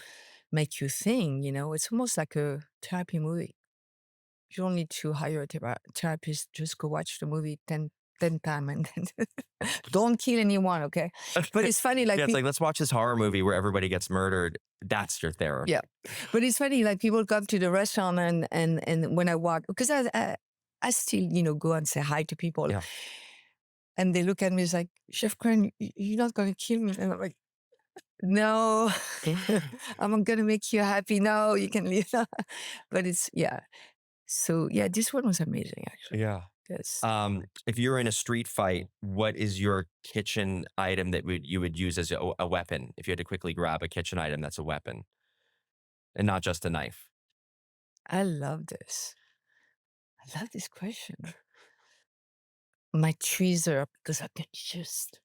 make you think, It's almost like a therapy movie. You don't need to hire a therapist, just go watch the movie 10 times and then don't kill anyone, okay? But it's funny, like, Yeah, it's like, "Let's watch this horror movie where everybody gets murdered." That's your yeah. therapy. But it's funny, like people come to the restaurant and when I walk, because I still, go and say hi to people. Yeah. And they look at me, it's like, Chef Crenn, you're not going to kill me. And I'm like, no, I'm going to make you happy. No, you can leave. But it's, yeah. So, yeah, this one was amazing, actually. Yeah. Yes. If you're in a street fight, what is your kitchen item that you would use as a weapon? If you had to quickly grab a kitchen item that's a weapon and not just a knife. I love this. I love this question. My tweezer, because I can just.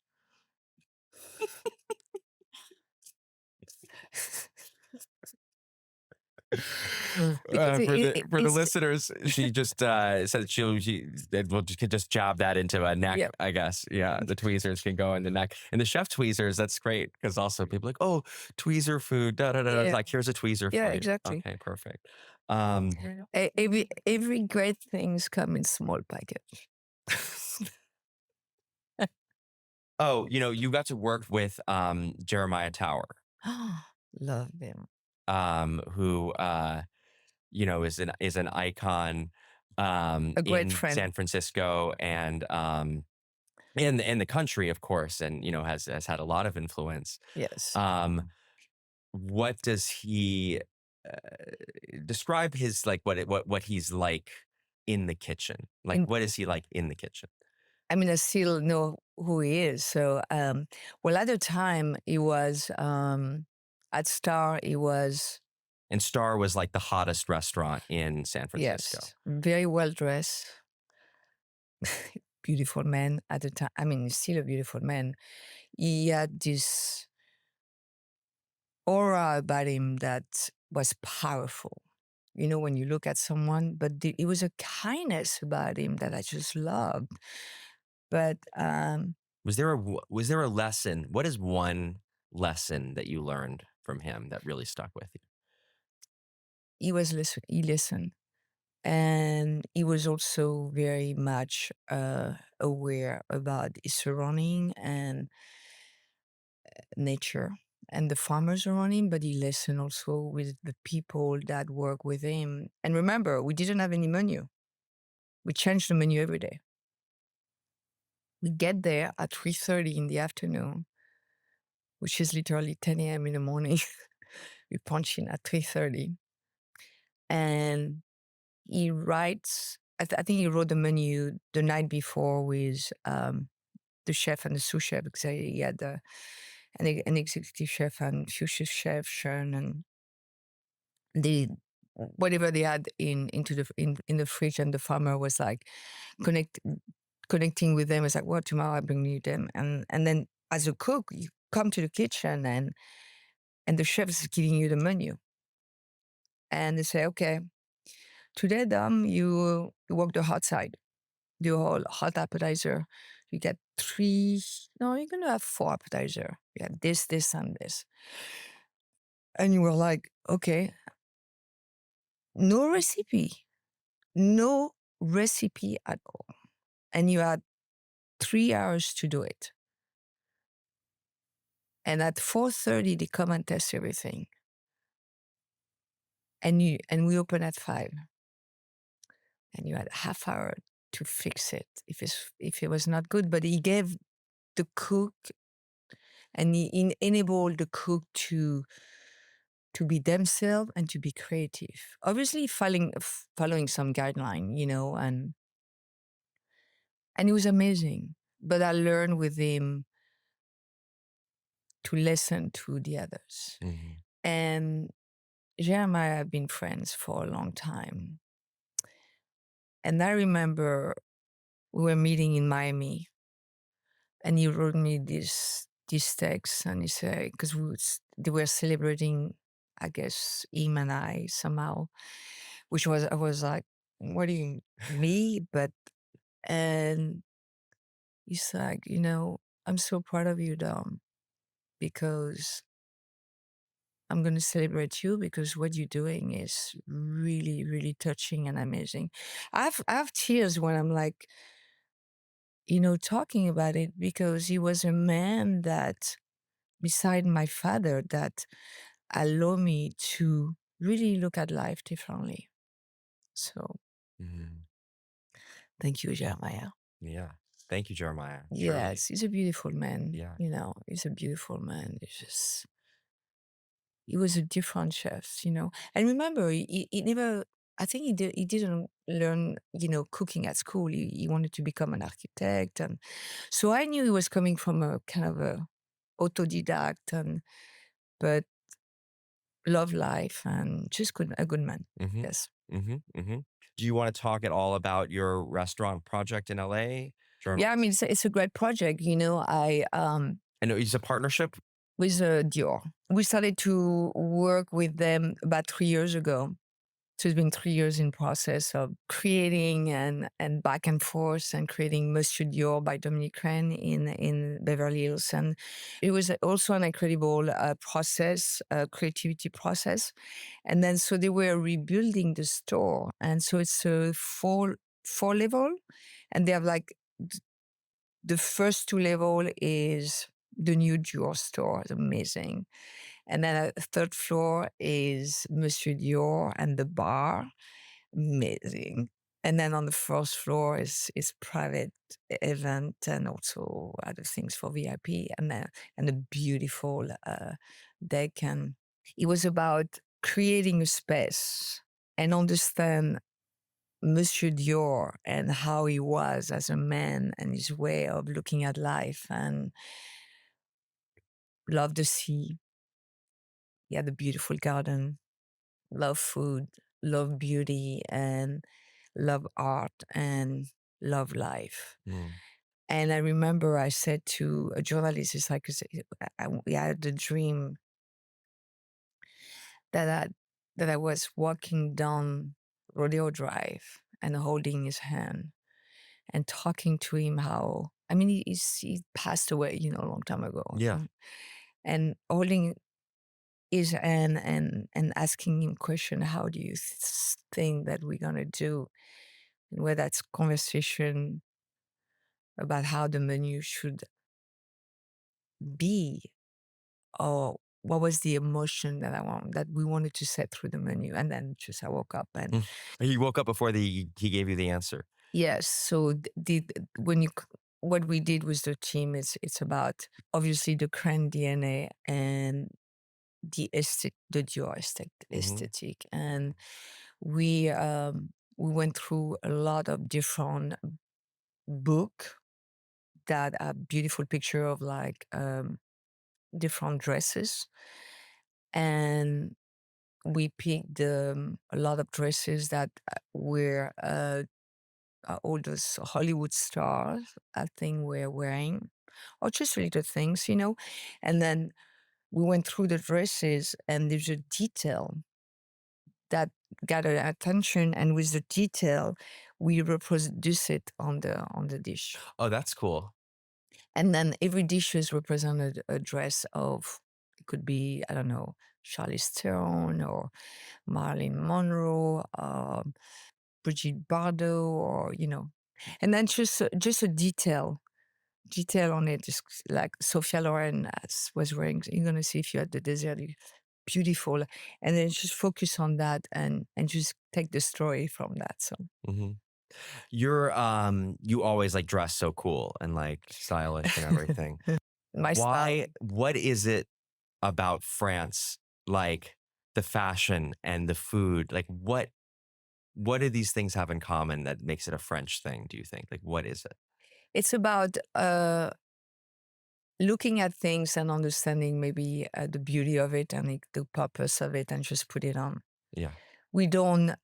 Because For the for the it's, listeners, she just said she will could just jab that into a neck. yeah, I guess, yeah. The tweezers can go in the neck, and the chef tweezers. That's great because also people like, oh, tweezer food. Da da da. It's yeah, like, here's a tweezer yeah, for you. exactly. Okay, perfect. Um, Every great things come in small package. oh, you got to work with Jeremiah Tower, Love them. who is an icon A great in friend. San Francisco and in the country, of course, and has had a lot of influence. Yes. Um, what does he uh, describe his like what he's like in the kitchen? Like, In, what is he like in the kitchen? I mean, I still know who he is. So, well, at the time, he was at Star. He was, And Star was like the hottest restaurant in San Francisco. yes, very well dressed, beautiful man at the time. I mean, he's still a beautiful man. He had this aura about him that was powerful. When you look at someone, but it was a kindness about him that I just loved. But Was there a lesson? What is one lesson that you learned from him that really stuck with you? he listened. And he was also very much aware about his surrounding and nature and the farmers around him, but he listened also with the people that work with him. And remember, we didn't have any menu. We changed the menu every day. We get there at 3:30 in the afternoon, which is literally 10 a.m. in the morning. We punch in at 3:30. And he writes, I think he wrote the menu the night before with the chef and the sous chef, because he had an executive chef and future chef, Sharon, and they whatever they had in the fridge, and the farmer was like connect connecting with them. It's like, well, tomorrow I bring you them, and then as a cook, you come to the kitchen and the chef is giving you the menu, and they say, okay, today, Dom, you work the hot side, the whole hot appetizer. You get three. No, you're gonna have four appetizer. Yeah, this, and this. And you were like, okay, no recipe, no recipe at all. And you had 3 hours to do it. And at 4:30, they come and test everything. And we open at 5. And you had a half hour to fix it if it was not good. But he gave the cook and he enabled the cook to be themselves and to be creative. Obviously, following some guideline, And it was amazing. But I learned with him to listen to the others. Mhm. And Jeremiah have been friends for a long time. And I remember we were meeting in Miami, and he wrote me this text, and he said, because they were celebrating, I guess, him and I somehow, which was, I was like, what do you, me? But, and he's like, I'm so proud of you, Dom, because I'm going to celebrate you because what you're doing is really, really touching and amazing. I have tears when I'm like, talking about it, because he was a man that, beside my father, that allowed me to really look at life differently. So Mhm. thank you, Jeremiah. Yeah. Thank you, Jeremiah. Truly. Yes, he's a beautiful man. Yeah. He's a beautiful man. He was a different chef. And remember, he never, I think he didn't learn, cooking at school. He wanted to become an architect. And so I knew he was coming from a kind of a autodidact, but love life and just a good man. Mhm. Yes. Mhm. Mhm. Do you wanna talk at all about your restaurant project in LA? Sure. Yeah, I mean, it's a great project. I know it's a partnership? With Dior. We started to work with them about 3 years ago. So it's been 3 years in process of creating and back and forth and creating Monsieur Dior by Dominique Crenn in Beverly Hills. And it was also an incredible process, creativity process. And then so they were rebuilding the store. And so it's a four level, and they have like the first two level is the new Dior store. It's amazing. And then a third floor is Monsieur Dior and the bar. Amazing. And then on the first floor is private event and also other things for VIP, and a beautiful deck. And it was about creating a space and understand Monsieur Dior and how he was as a man and his way of looking at life, and love the sea. He had a beautiful garden, love food, love beauty, and love art, and love life. Mm. And I remember I said to a journalist, it's like, 'cause we had the dream that I was walking down Rodeo Drive and holding his hand and talking to him how, I mean, he passed away, a long time ago. Yeah. And holding his hand and asking him question, how do you think that we're gonna do? And where that's conversation about how the menu should be, or what was the emotion that we wanted to set through the menu. And then just I woke up and Mm. He woke up before he gave you the answer. yes. So when what we did with the team, it's about obviously the Crenn DNA and the Dior Mhm. aesthetic, and we went through a lot of different book that a beautiful picture of like different dresses, and we picked a lot of dresses that were all those Hollywood stars, I think, were wearing, or just little things. And then we went through the dresses, and there's a detail that got our attention, and with the detail, we reproduce it on the dish. Oh, that's cool. And then every dish is represented a dress of, it could be, I don't know, Charlize Theron or Marilyn Monroe, Brigitte Bardot, or. And then just a detail on it, just like Sophia Loren was wearing. You're gonna see if you at the desert, beautiful, and then just focus on that and just take the story from that. So Mhm. You always, like, dress so cool and, like, stylish and everything. my style. What is it about France, like, the fashion and the food? Like, what do these things have in common that makes it a French thing, do you think? Like, what is it? It's about looking at things and understanding maybe the beauty of it and the purpose of it, and just put it on. Yeah. We don't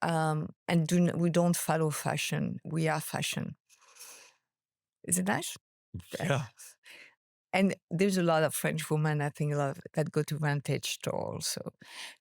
we don't follow fashion. We are fashion. Is it nice? Yeah. And there's a lot of French women, I think, a lot that go to vintage stores. So,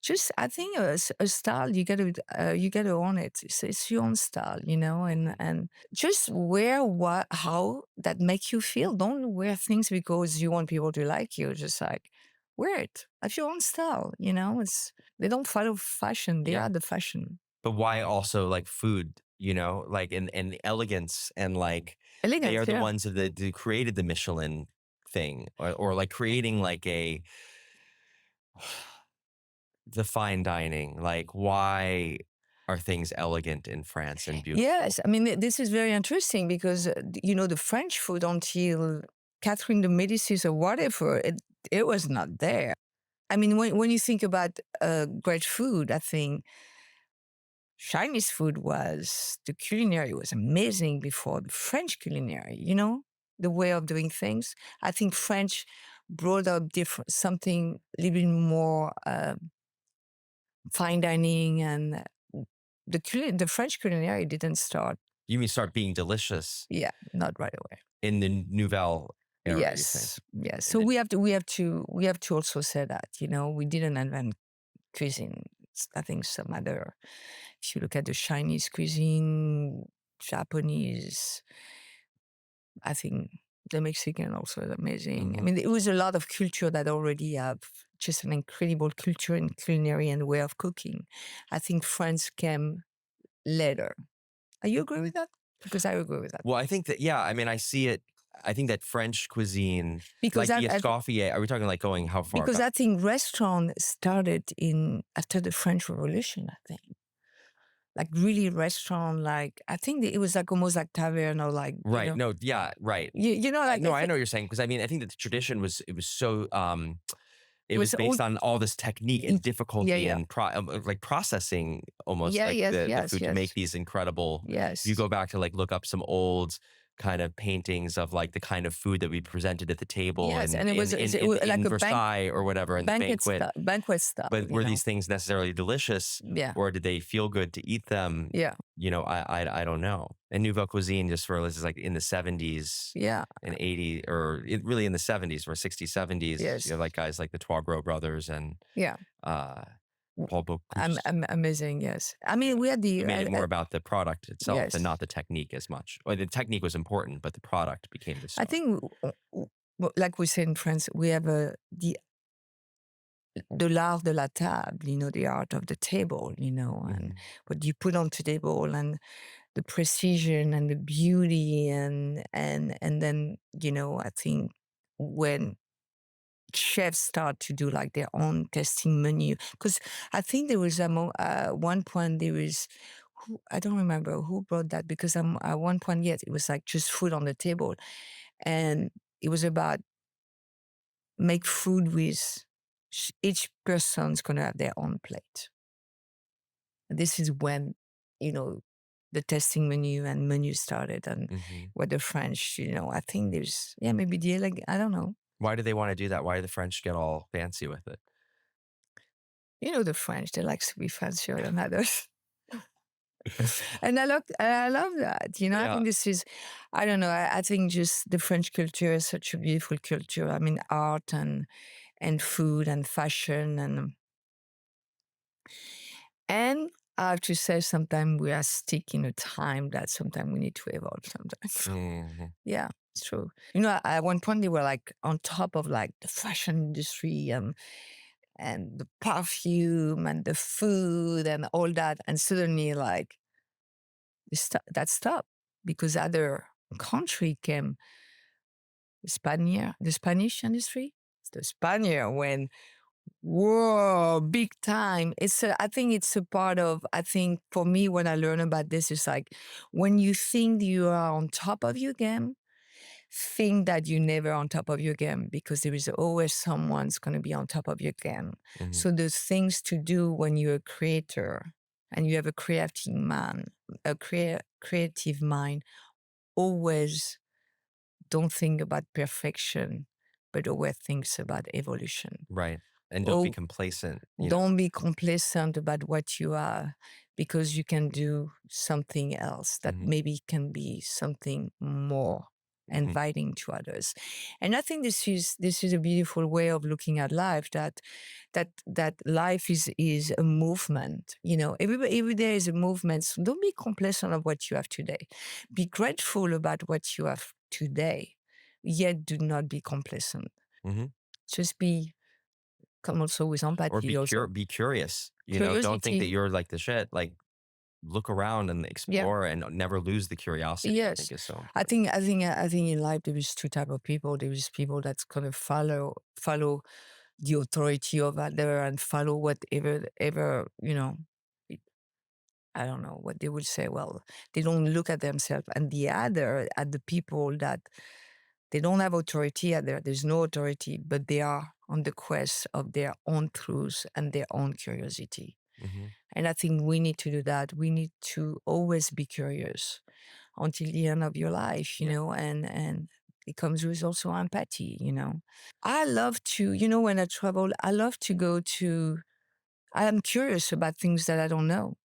just I think a style you gotta own it. It's your own style, and just wear what how that make you feel. Don't wear things because you want people to like you. Just like wear it. Have your own style. It's they don't follow fashion. They Yeah. are the fashion. But why also like food, like and the elegance and like they are Elegance, the yeah. ones that created the Michelin thing or like creating like the fine dining. Like why are things elegant in France and beautiful? Yes, I mean this is very interesting because the French food until Catherine de Medicis or whatever, it was not there. I mean, when you think about great food, I think Chinese food was the culinary was amazing before the French culinary. The way of doing things. I think French brought up different something a little bit more fine dining, and the French culinary didn't start. You mean start being delicious Yeah, not right away. in the Nouvelle era, you think? Yes, yes. In So the, we have to also say that we didn't invent cuisine. I think some other. If you look at the Chinese cuisine, Japanese, I think the Mexican also is amazing. I Mhm. mean, it was a lot of culture that already have just an incredible culture and culinary and way of cooking. I think France came later. Are you agree with that? Because I agree with that. Well, I think that, yeah, I mean, I see it. I think that French cuisine, Because like I, the I escoffier, are we talking like going how far because back? I think restaurant started in after the French Revolution. I think like really restaurant, like I think it was like almost like tavern or like Right. No, yeah, right. like No, I know what you're saying because I mean, I think that the tradition was so it it was was all based on all this technique and yeah, difficulty yeah, and like processing almost yeah, like yes, the yes, food to make yes, these incredible. If you yes, go back to like look up some old kind of paintings of like the kind of food that we presented at the table yes, in and in in it in, was like in a Versailles or whatever in the banquet style, but were these things necessarily delicious Yeah, or did they feel good to eat them? yeah, I don't know. And Nouvelle Cuisine, just for this is like in the 70s yeah, and 80s, or really in the 70s or 60s, 70s. You yes, have like guys like the Trois Gros brothers and yeah. uh, W- Paul Bocuse. Amazing, yes. I mean, Yeah. we had They the made it more about the product itself and yes. not the technique as much. Or the technique was important, but the product became the I star. think, like we say in France, we have the l'art de la table, the art of the table, and Hmm. what you put on the table and the precision and the beauty and then, I think when chefs start to do like their own testing menu, because I think there was one point there was I don't remember who brought that because at one point yet it was like just food on the table, and it was about make food with each person's gonna have their own plate. This is when, you know, the testing menu started, and Hmm. with the French, I think there's, yeah, maybe I don't know. Why do they want to do that? Why do the French get all fancy with it? The French, they like to be fancier than others. And I love that. I Yeah. think this is, I don't know, I think just the French culture is such a beautiful culture. I mean, art and food and fashion and I have to say, sometimes we are stuck in a time that sometimes we need to evolve sometimes. Hmm. Yeah, it's true. At one point they were like on top of like the fashion industry and the perfume and the food and all that. And suddenly like that stopped because other country came, the Spanish industry. The Spaniard when whoa, big time. I think it's a part of, I think for me, when I learn about this, it's like when you think you are on top of your game, think that you're never on top of your game because there is always someone's going to be on top of your game. Hmm. So there's things to do when you're a creator and you have a creative mind, always don't think about perfection, but always thinks about evolution. Right. And don't be Oh, complacent, don't be complacent about what you are, because you can do something else that Mhm, maybe can be something more mhm. inviting to others. And I think this is a beautiful way of looking at life, that life is a movement. Every day is a movement. So don't be complacent of what you have today. Be grateful about what you have today, yet do not be complacent. Mhm. Just be come also with Or empathy also. be curious, don't think that Curiosity. you're like the shit, like, look around and Yeah. explore and never lose the curiosity, I Yes. think is so I important. think I think I think in life there is two type of people. There is people that's gonna follow the authority of other and follow whatever ever, I don't know what they would say. Well, they don't look at themselves, and the other at the people that they don't have authority at there. There's no authority, but they are on the quest of their own truths and their own curiosity. Mhm. And I think we need to do that. We need to always be curious until the end of your life, Yeah. and it comes with also empathy. I love to, when I travel, I love to go to, I am curious about things that I don't know.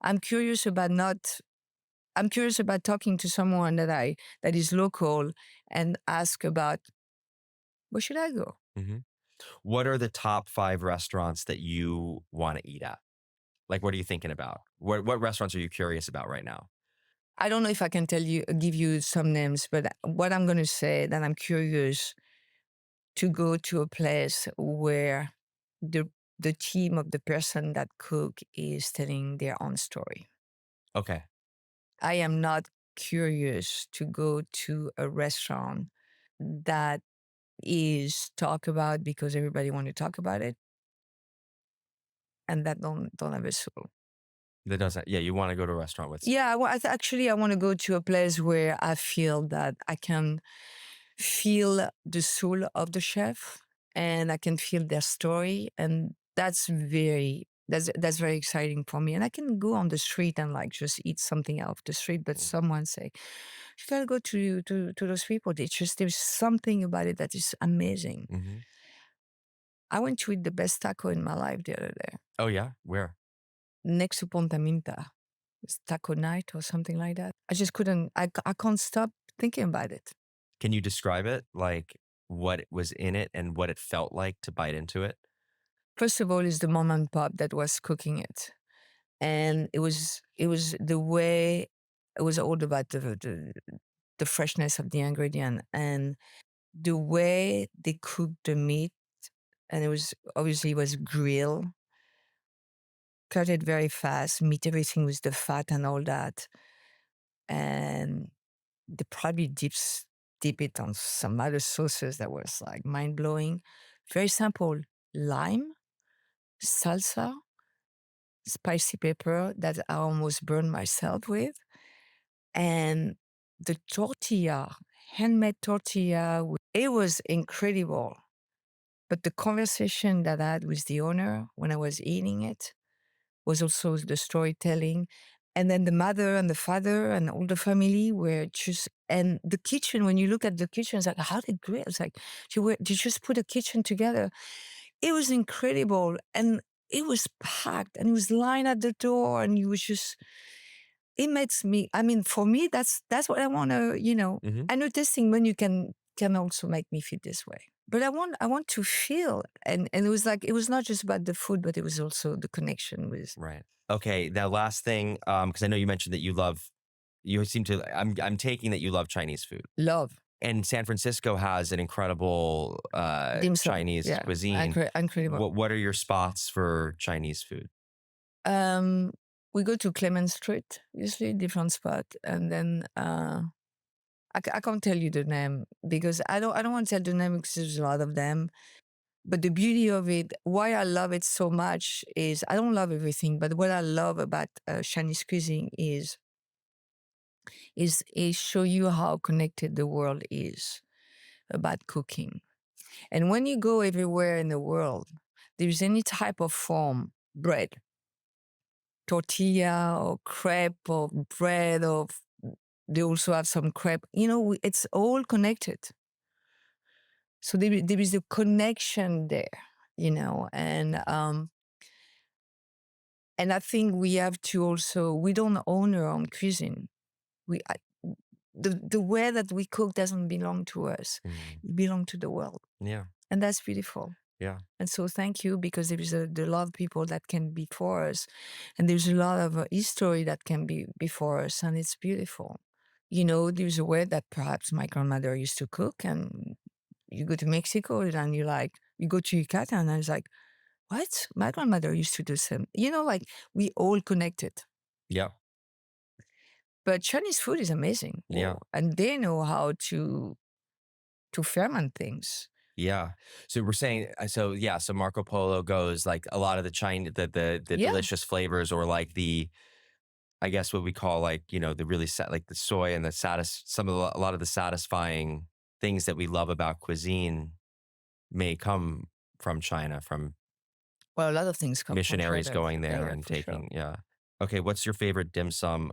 I'm curious about not, I'm curious about talking to someone that is local and ask about where should I go? Mhm. What are the top 5 restaurants that you wanna eat at? Like, what are you thinking about? What restaurants are you curious about right now? I don't know if I can give you some names, but what I'm going to say that I'm curious to go to a place where the the team of the person that cook is telling their own story. Okay. I am not curious to go to a restaurant that is talked about because everybody want to talk about it and that don't have a soul. That doesn't yeah, you wanna go to a restaurant with Yeah, actually I want to go to a place where I feel that I can feel the soul of the chef and I can feel their story, and that's very exciting for me. And I can go on the street and like just eat something out of the street, but Mm, someone say, "You gotta go to those people." It's just there's something about it that is amazing. mhm. I went to eat the best taco in my life the other day Oh, yeah? Where? next to Ponta Minta. It's taco night or something like that. I just couldn't. I can't stop thinking about it. Can you describe it? Like, what was in it and what it felt like to bite into it? First of all, is the mom and pop that was cooking it, and it was the way it was all about the freshness of the ingredient and the way they cooked the meat, and it was obviously it was grill, cut it very fast, meat everything with the fat and all that, and they probably dip it on some other sauces that was like mind blowing. Very simple: lime, salsa, spicy pepper that I almost burned myself with, and the tortilla, handmade tortilla. It was incredible. But the conversation that I had with the owner when I was eating it was also the storytelling. And then the mother and the father and all the family were just, and the kitchen, when you look at the kitchen, it's like, how did grill? It's like, you just put a kitchen together. It was incredible. And it was packed and it was lined at the door and you was just, it makes me, I mean, for me, that's what I want to. Mhm. I know tasting menu can also make me feel this way. But I want to feel, and it was like it was not just about the food, but it was also the connection with Right. Okay, that last thing, because I know you mentioned that you seem to I'm taking that you love Chinese food. love, And San Francisco has an incredible, dim sum. Chinese Yeah, cuisine. incredible. What are your spots for Chinese food? Um, we go to Clement Street, usually different spot, and then I can't tell you the name because I don't want to tell the name because there's a lot of them. But the beauty of it, why I love it so much is I don't love everything, but what I love about Chinese cuisine is show you how connected the world is about cooking. And when you go everywhere in the world, there's any type of form, bread, tortilla or crepe or bread or they also have some crepe. You know, it's all connected. So there is a connection there, you know, and I think we have to also, we don't own our own cuisine. We the way that we cook doesn't belong to us. Mm. It belongs to the world, Yeah. and that's beautiful. Yeah. And so thank you, because there are a lot of people that can be before us, and there's a lot of history that can be before us, and it's beautiful. You know, there's a way that perhaps my grandmother used to cook, and you go to Mexico and you go to Yucatan, and I was like, what? My grandmother used to do some, you know, like we all connected. Yeah. But Chinese food is amazing. Yeah. And they know how to ferment things. Yeah. So we're saying, so yeah, so Marco Polo goes like a lot of the the Yeah. delicious flavors, or like the, I guess what we call like, you know, the really like the soy and the a lot of the satisfying things that we love about cuisine may come from China, from Well, a lot of things come from missionaries China. going Yeah, there yeah, and for sure. taking, yeah. Okay, what's your favorite dim sum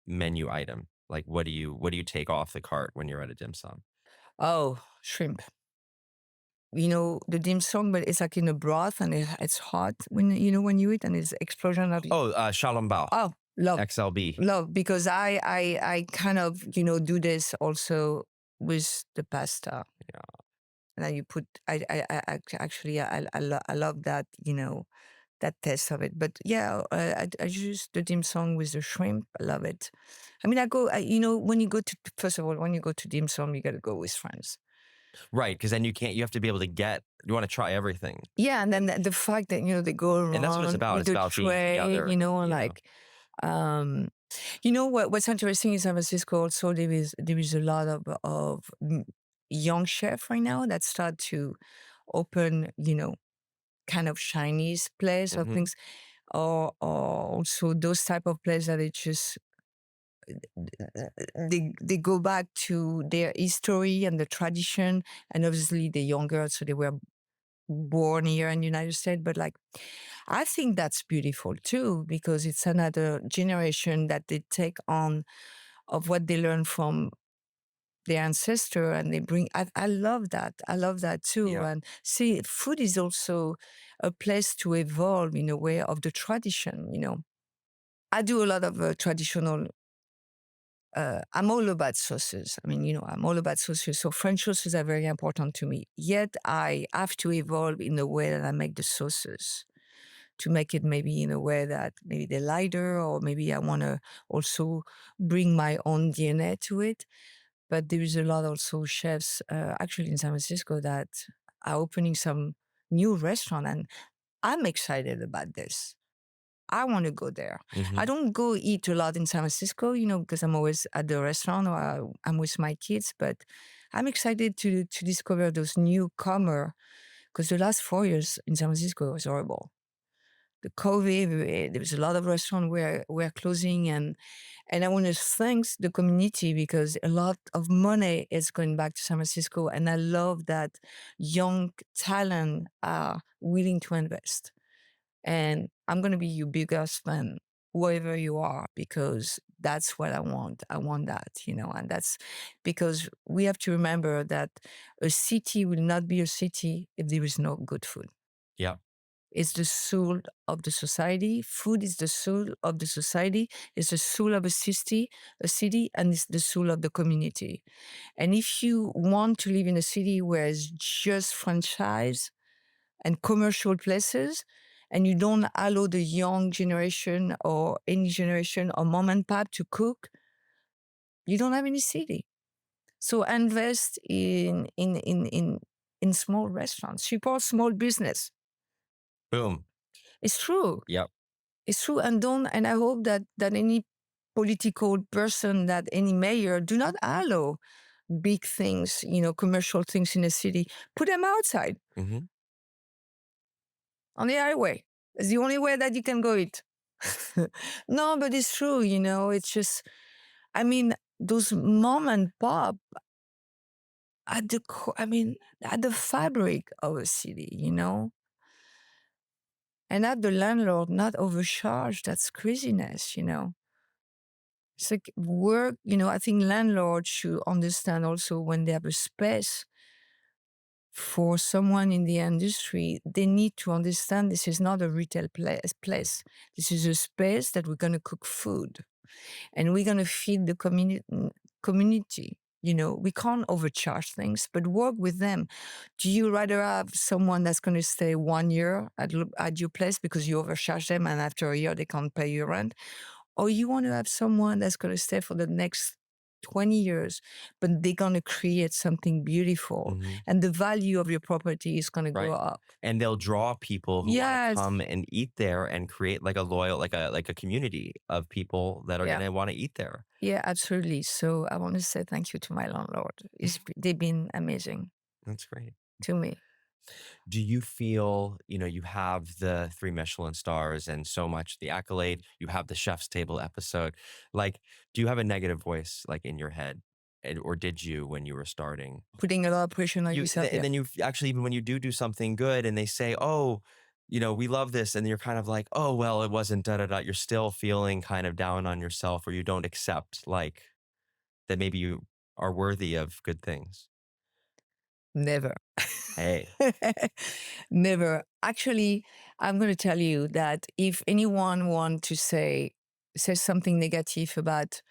menu item? Like what do you take off the cart when you're at a dim sum? Oh, shrimp. You know, the dim sum, but it's like in a broth, and it's hot when you eat, and it's explosion of. Oh, Xiaolongbao, Oh, love, XLB. love, because I kind of, do this also with the pasta. Yeah. And then you put, actually, I love that, that taste of it. But yeah, I use the dim sum with the shrimp. I love it. I mean, when you go to, first of all, when you go to dim sum, you got to go with friends. Right, because then you have to be able to you want to try everything. Yeah, and then the fact that, they go And that's what it's around about. with It's the about being tray, together, and you know? like, um, what's interesting in San Francisco also, there is a lot of young chef right now that start to open, kind of Chinese place or Mhm. things, or also those type of places that it just they go back to their history and the tradition, and obviously the younger, so they were born here in the United States. But like, I think that's beautiful too, because it's another generation that they take on of what they learn from their ancestor, and they bring. I love that. I love that too. Yeah. And see, food is also a place to evolve in a way of the tradition. I do a lot of traditional. I'm all about sauces. I mean, I'm all about sauces. So French sauces are very important to me. Yet I have to evolve in the way that I make the sauces, to make it maybe in a way that maybe they're lighter, or maybe I want to also bring my own DNA to it. But there is a lot also chefs, actually in San Francisco, that are opening some new restaurant, and I'm excited about this. I want to go there. I Mhm. don't go eat a lot in San Francisco, because I'm always at the restaurant, or I'm with my kids. But I'm excited to discover those newcomer, because the last 4 years in San Francisco was horrible. The COVID, there was a lot of restaurants were closing, and I want to thank the community, because a lot of money is going back to San Francisco, and I love that young talent are willing to invest. And I'm going to be your biggest fan, wherever you are, because that's what I want. I want that, and that's because we have to remember that a city will not be a city if there is no good food. Yeah. It's the soul of the society. Food is the soul of the society. It's the soul of a city, and it's the soul of the community. And if you want to live in a city where it's just franchise and commercial places, and you don't allow the young generation or any generation or mom and pop to cook, you don't have any city. So invest in small restaurants, support small business. Boom. It's true. Yep. It's true. And I hope that any political person, that any mayor, do not allow big things, commercial things in a city. Put them outside Mhm. on the highway. It's the only way that you can go eat. No, but it's true, it's just, I mean, those mom and pop at the fabric of a city, and at the landlord not overcharged. That's craziness. It's like work, I think landlords should understand also when they have a space for someone in the industry, they need to understand this is not a retail place. This is a space that we're going to cook food and we're going to feed the community. We can't overcharge things, but work with them. Do you rather have someone that's going to stay 1 year at your place because you overcharge them and after a year they can't pay your rent? Or you want to have someone that's going to stay for the next 20 years, but they're going to create something beautiful Mhm. and the value of your property is going to go Right. up. And they'll draw people who wanna Yes. come and eat there and create like a loyal like a community of people that are Yeah. gonna wanna eat there. Yeah, absolutely. So I want to say thank you to my landlord. They've been amazing That's great. to me. Do you feel, you have the 3 Michelin stars and so much the accolade, you have the chef's table episode. Like, do you have a negative voice, like, in your head? Or did you when you were starting? Putting a lot of pressure on You yourself. and Yeah. then you actually even when you do something good and they say, "Oh, we love this," and you're kind of like, "Oh, well, it wasn't da da da." You're still feeling kind of down on yourself, or you don't accept like that maybe you are worthy of good things. Never. Hey. Never. Actually, I'm going to tell you that if anyone want to say something negative about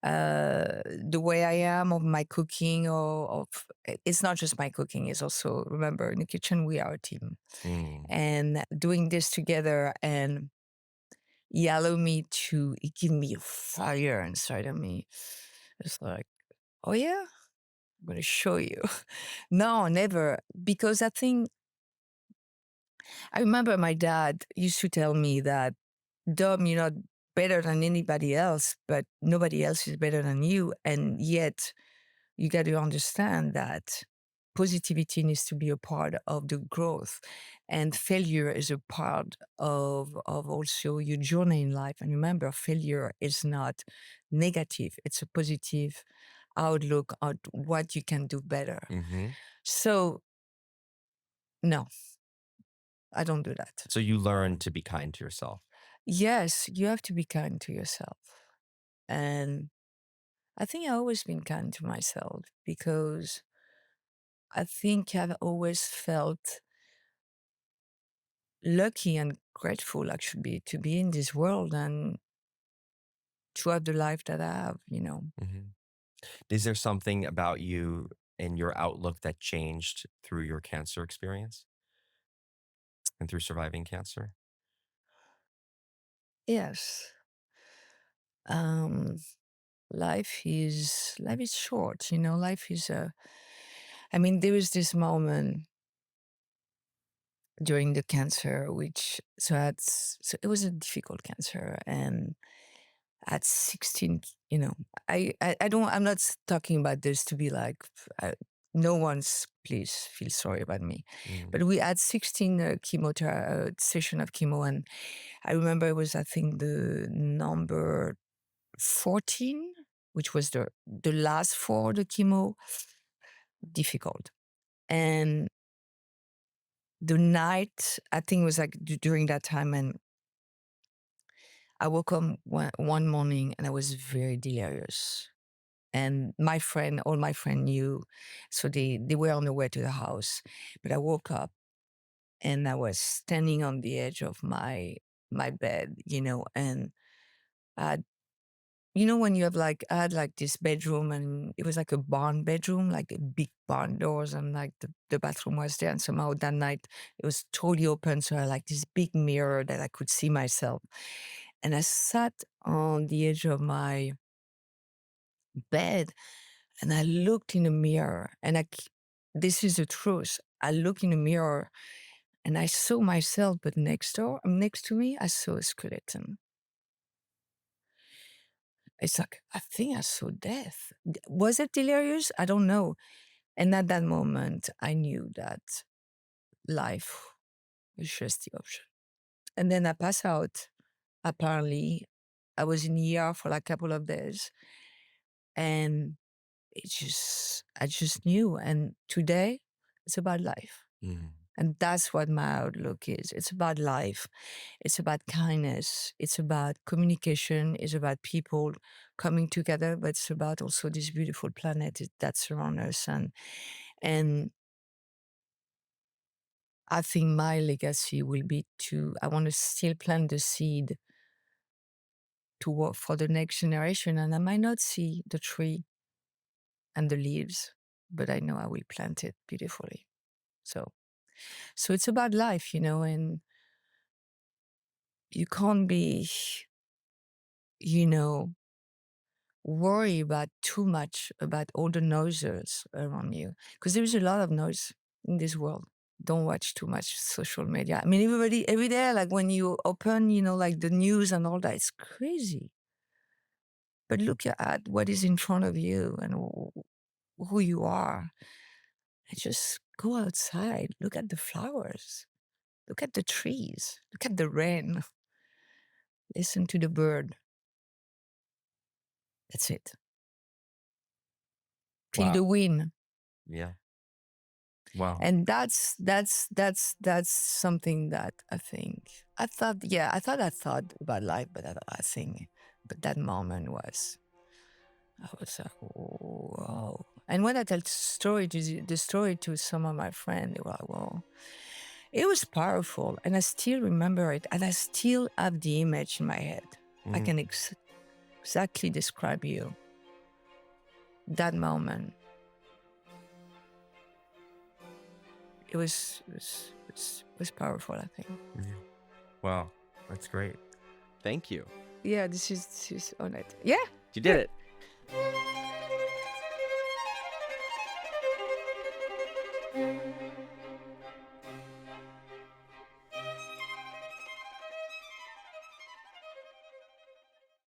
the way I am of my cooking or of it's not just my cooking, it's also remember in the kitchen we are a team. Mm, And doing this together and he allowed me to he give me a fire inside of me. It's like, oh yeah, I'm gonna show you. No, never. Because I remember my dad used to tell me that, Dom, you're not better than anybody else, but nobody else is better than you. And yet you got to understand that positivity needs to be a part of the growth and failure is a part of also your journey in life. And remember, failure is not negative. It's a positive outlook on what you can do better. mhm. So no, I don't do that. So you learn to be kind to yourself. Yes, you have to be kind to yourself. And I think I've always been kind to myself because I think I've always felt lucky and grateful actually to be in this world and to have the life that I have. Mhm. Is there something about you and your outlook that changed through your cancer experience and through surviving cancer? Yes. Um life is short. Life is I mean there was this moment during the cancer which so it was a difficult cancer and at 16, I'm not talking about this to be like, uh, no one's, please feel sorry about me. Mm, But we had 16 session of chemo. And I remember it was, I think, the number 14, which was the last for the chemo, difficult. And the night, I think it was like during that time. And I woke up one morning and I was very delirious. And all my friend knew, so they were on the way to the house. But I woke up and I was standing on the edge of my bed, and I, when you have like I had like this bedroom and it was like a barn bedroom, like the big barn doors, and like the bathroom was there. And somehow that night it was totally open, so I had like this big mirror that I could see myself. And I sat on the edge of my bed and I looked in the mirror and this is the truth. I looked in the mirror and I saw myself, but next to me, I saw a skeleton. It's like, I think I saw death. Was it delirious? I don't know. And at that moment, I knew that life was just the option. And then I passed out. Apparently, I was in ER for like a couple of days. And I just knew. And today, it's about life. mm. And that's what my outlook is. It's about life. It's about kindness. It's about communication. It's about people coming together, but it's about also this beautiful planet that surrounds us. And I think my legacy will be I want to still plant the seed to work for the next generation. And I might not see the tree and the leaves, but I know I will plant it beautifully. So it's about life, and you can't be, you know, worry about too much about all the noises around you, because there is a lot of noise in this world. Don't watch too much social media. I mean, every day, like when you open, like the news and all that, it's crazy. But look at what is in front of you and who you are. And just go outside, look at the flowers, look at the trees, look at the rain, listen to the bird. That's it. Feel Wow. the wind. Yeah. Wow. And that's something that I thought about life, but I think, but that moment I was like, whoa. And when I tell the story to some of my friends, they were like, whoa. It was powerful, and I still remember it, and I still have the image in my head. I Mhm. can exactly describe you that moment. It was powerful, I think. Yeah. Wow. That's great. Thank you. Yeah, this is on it. Yeah, You did good. it.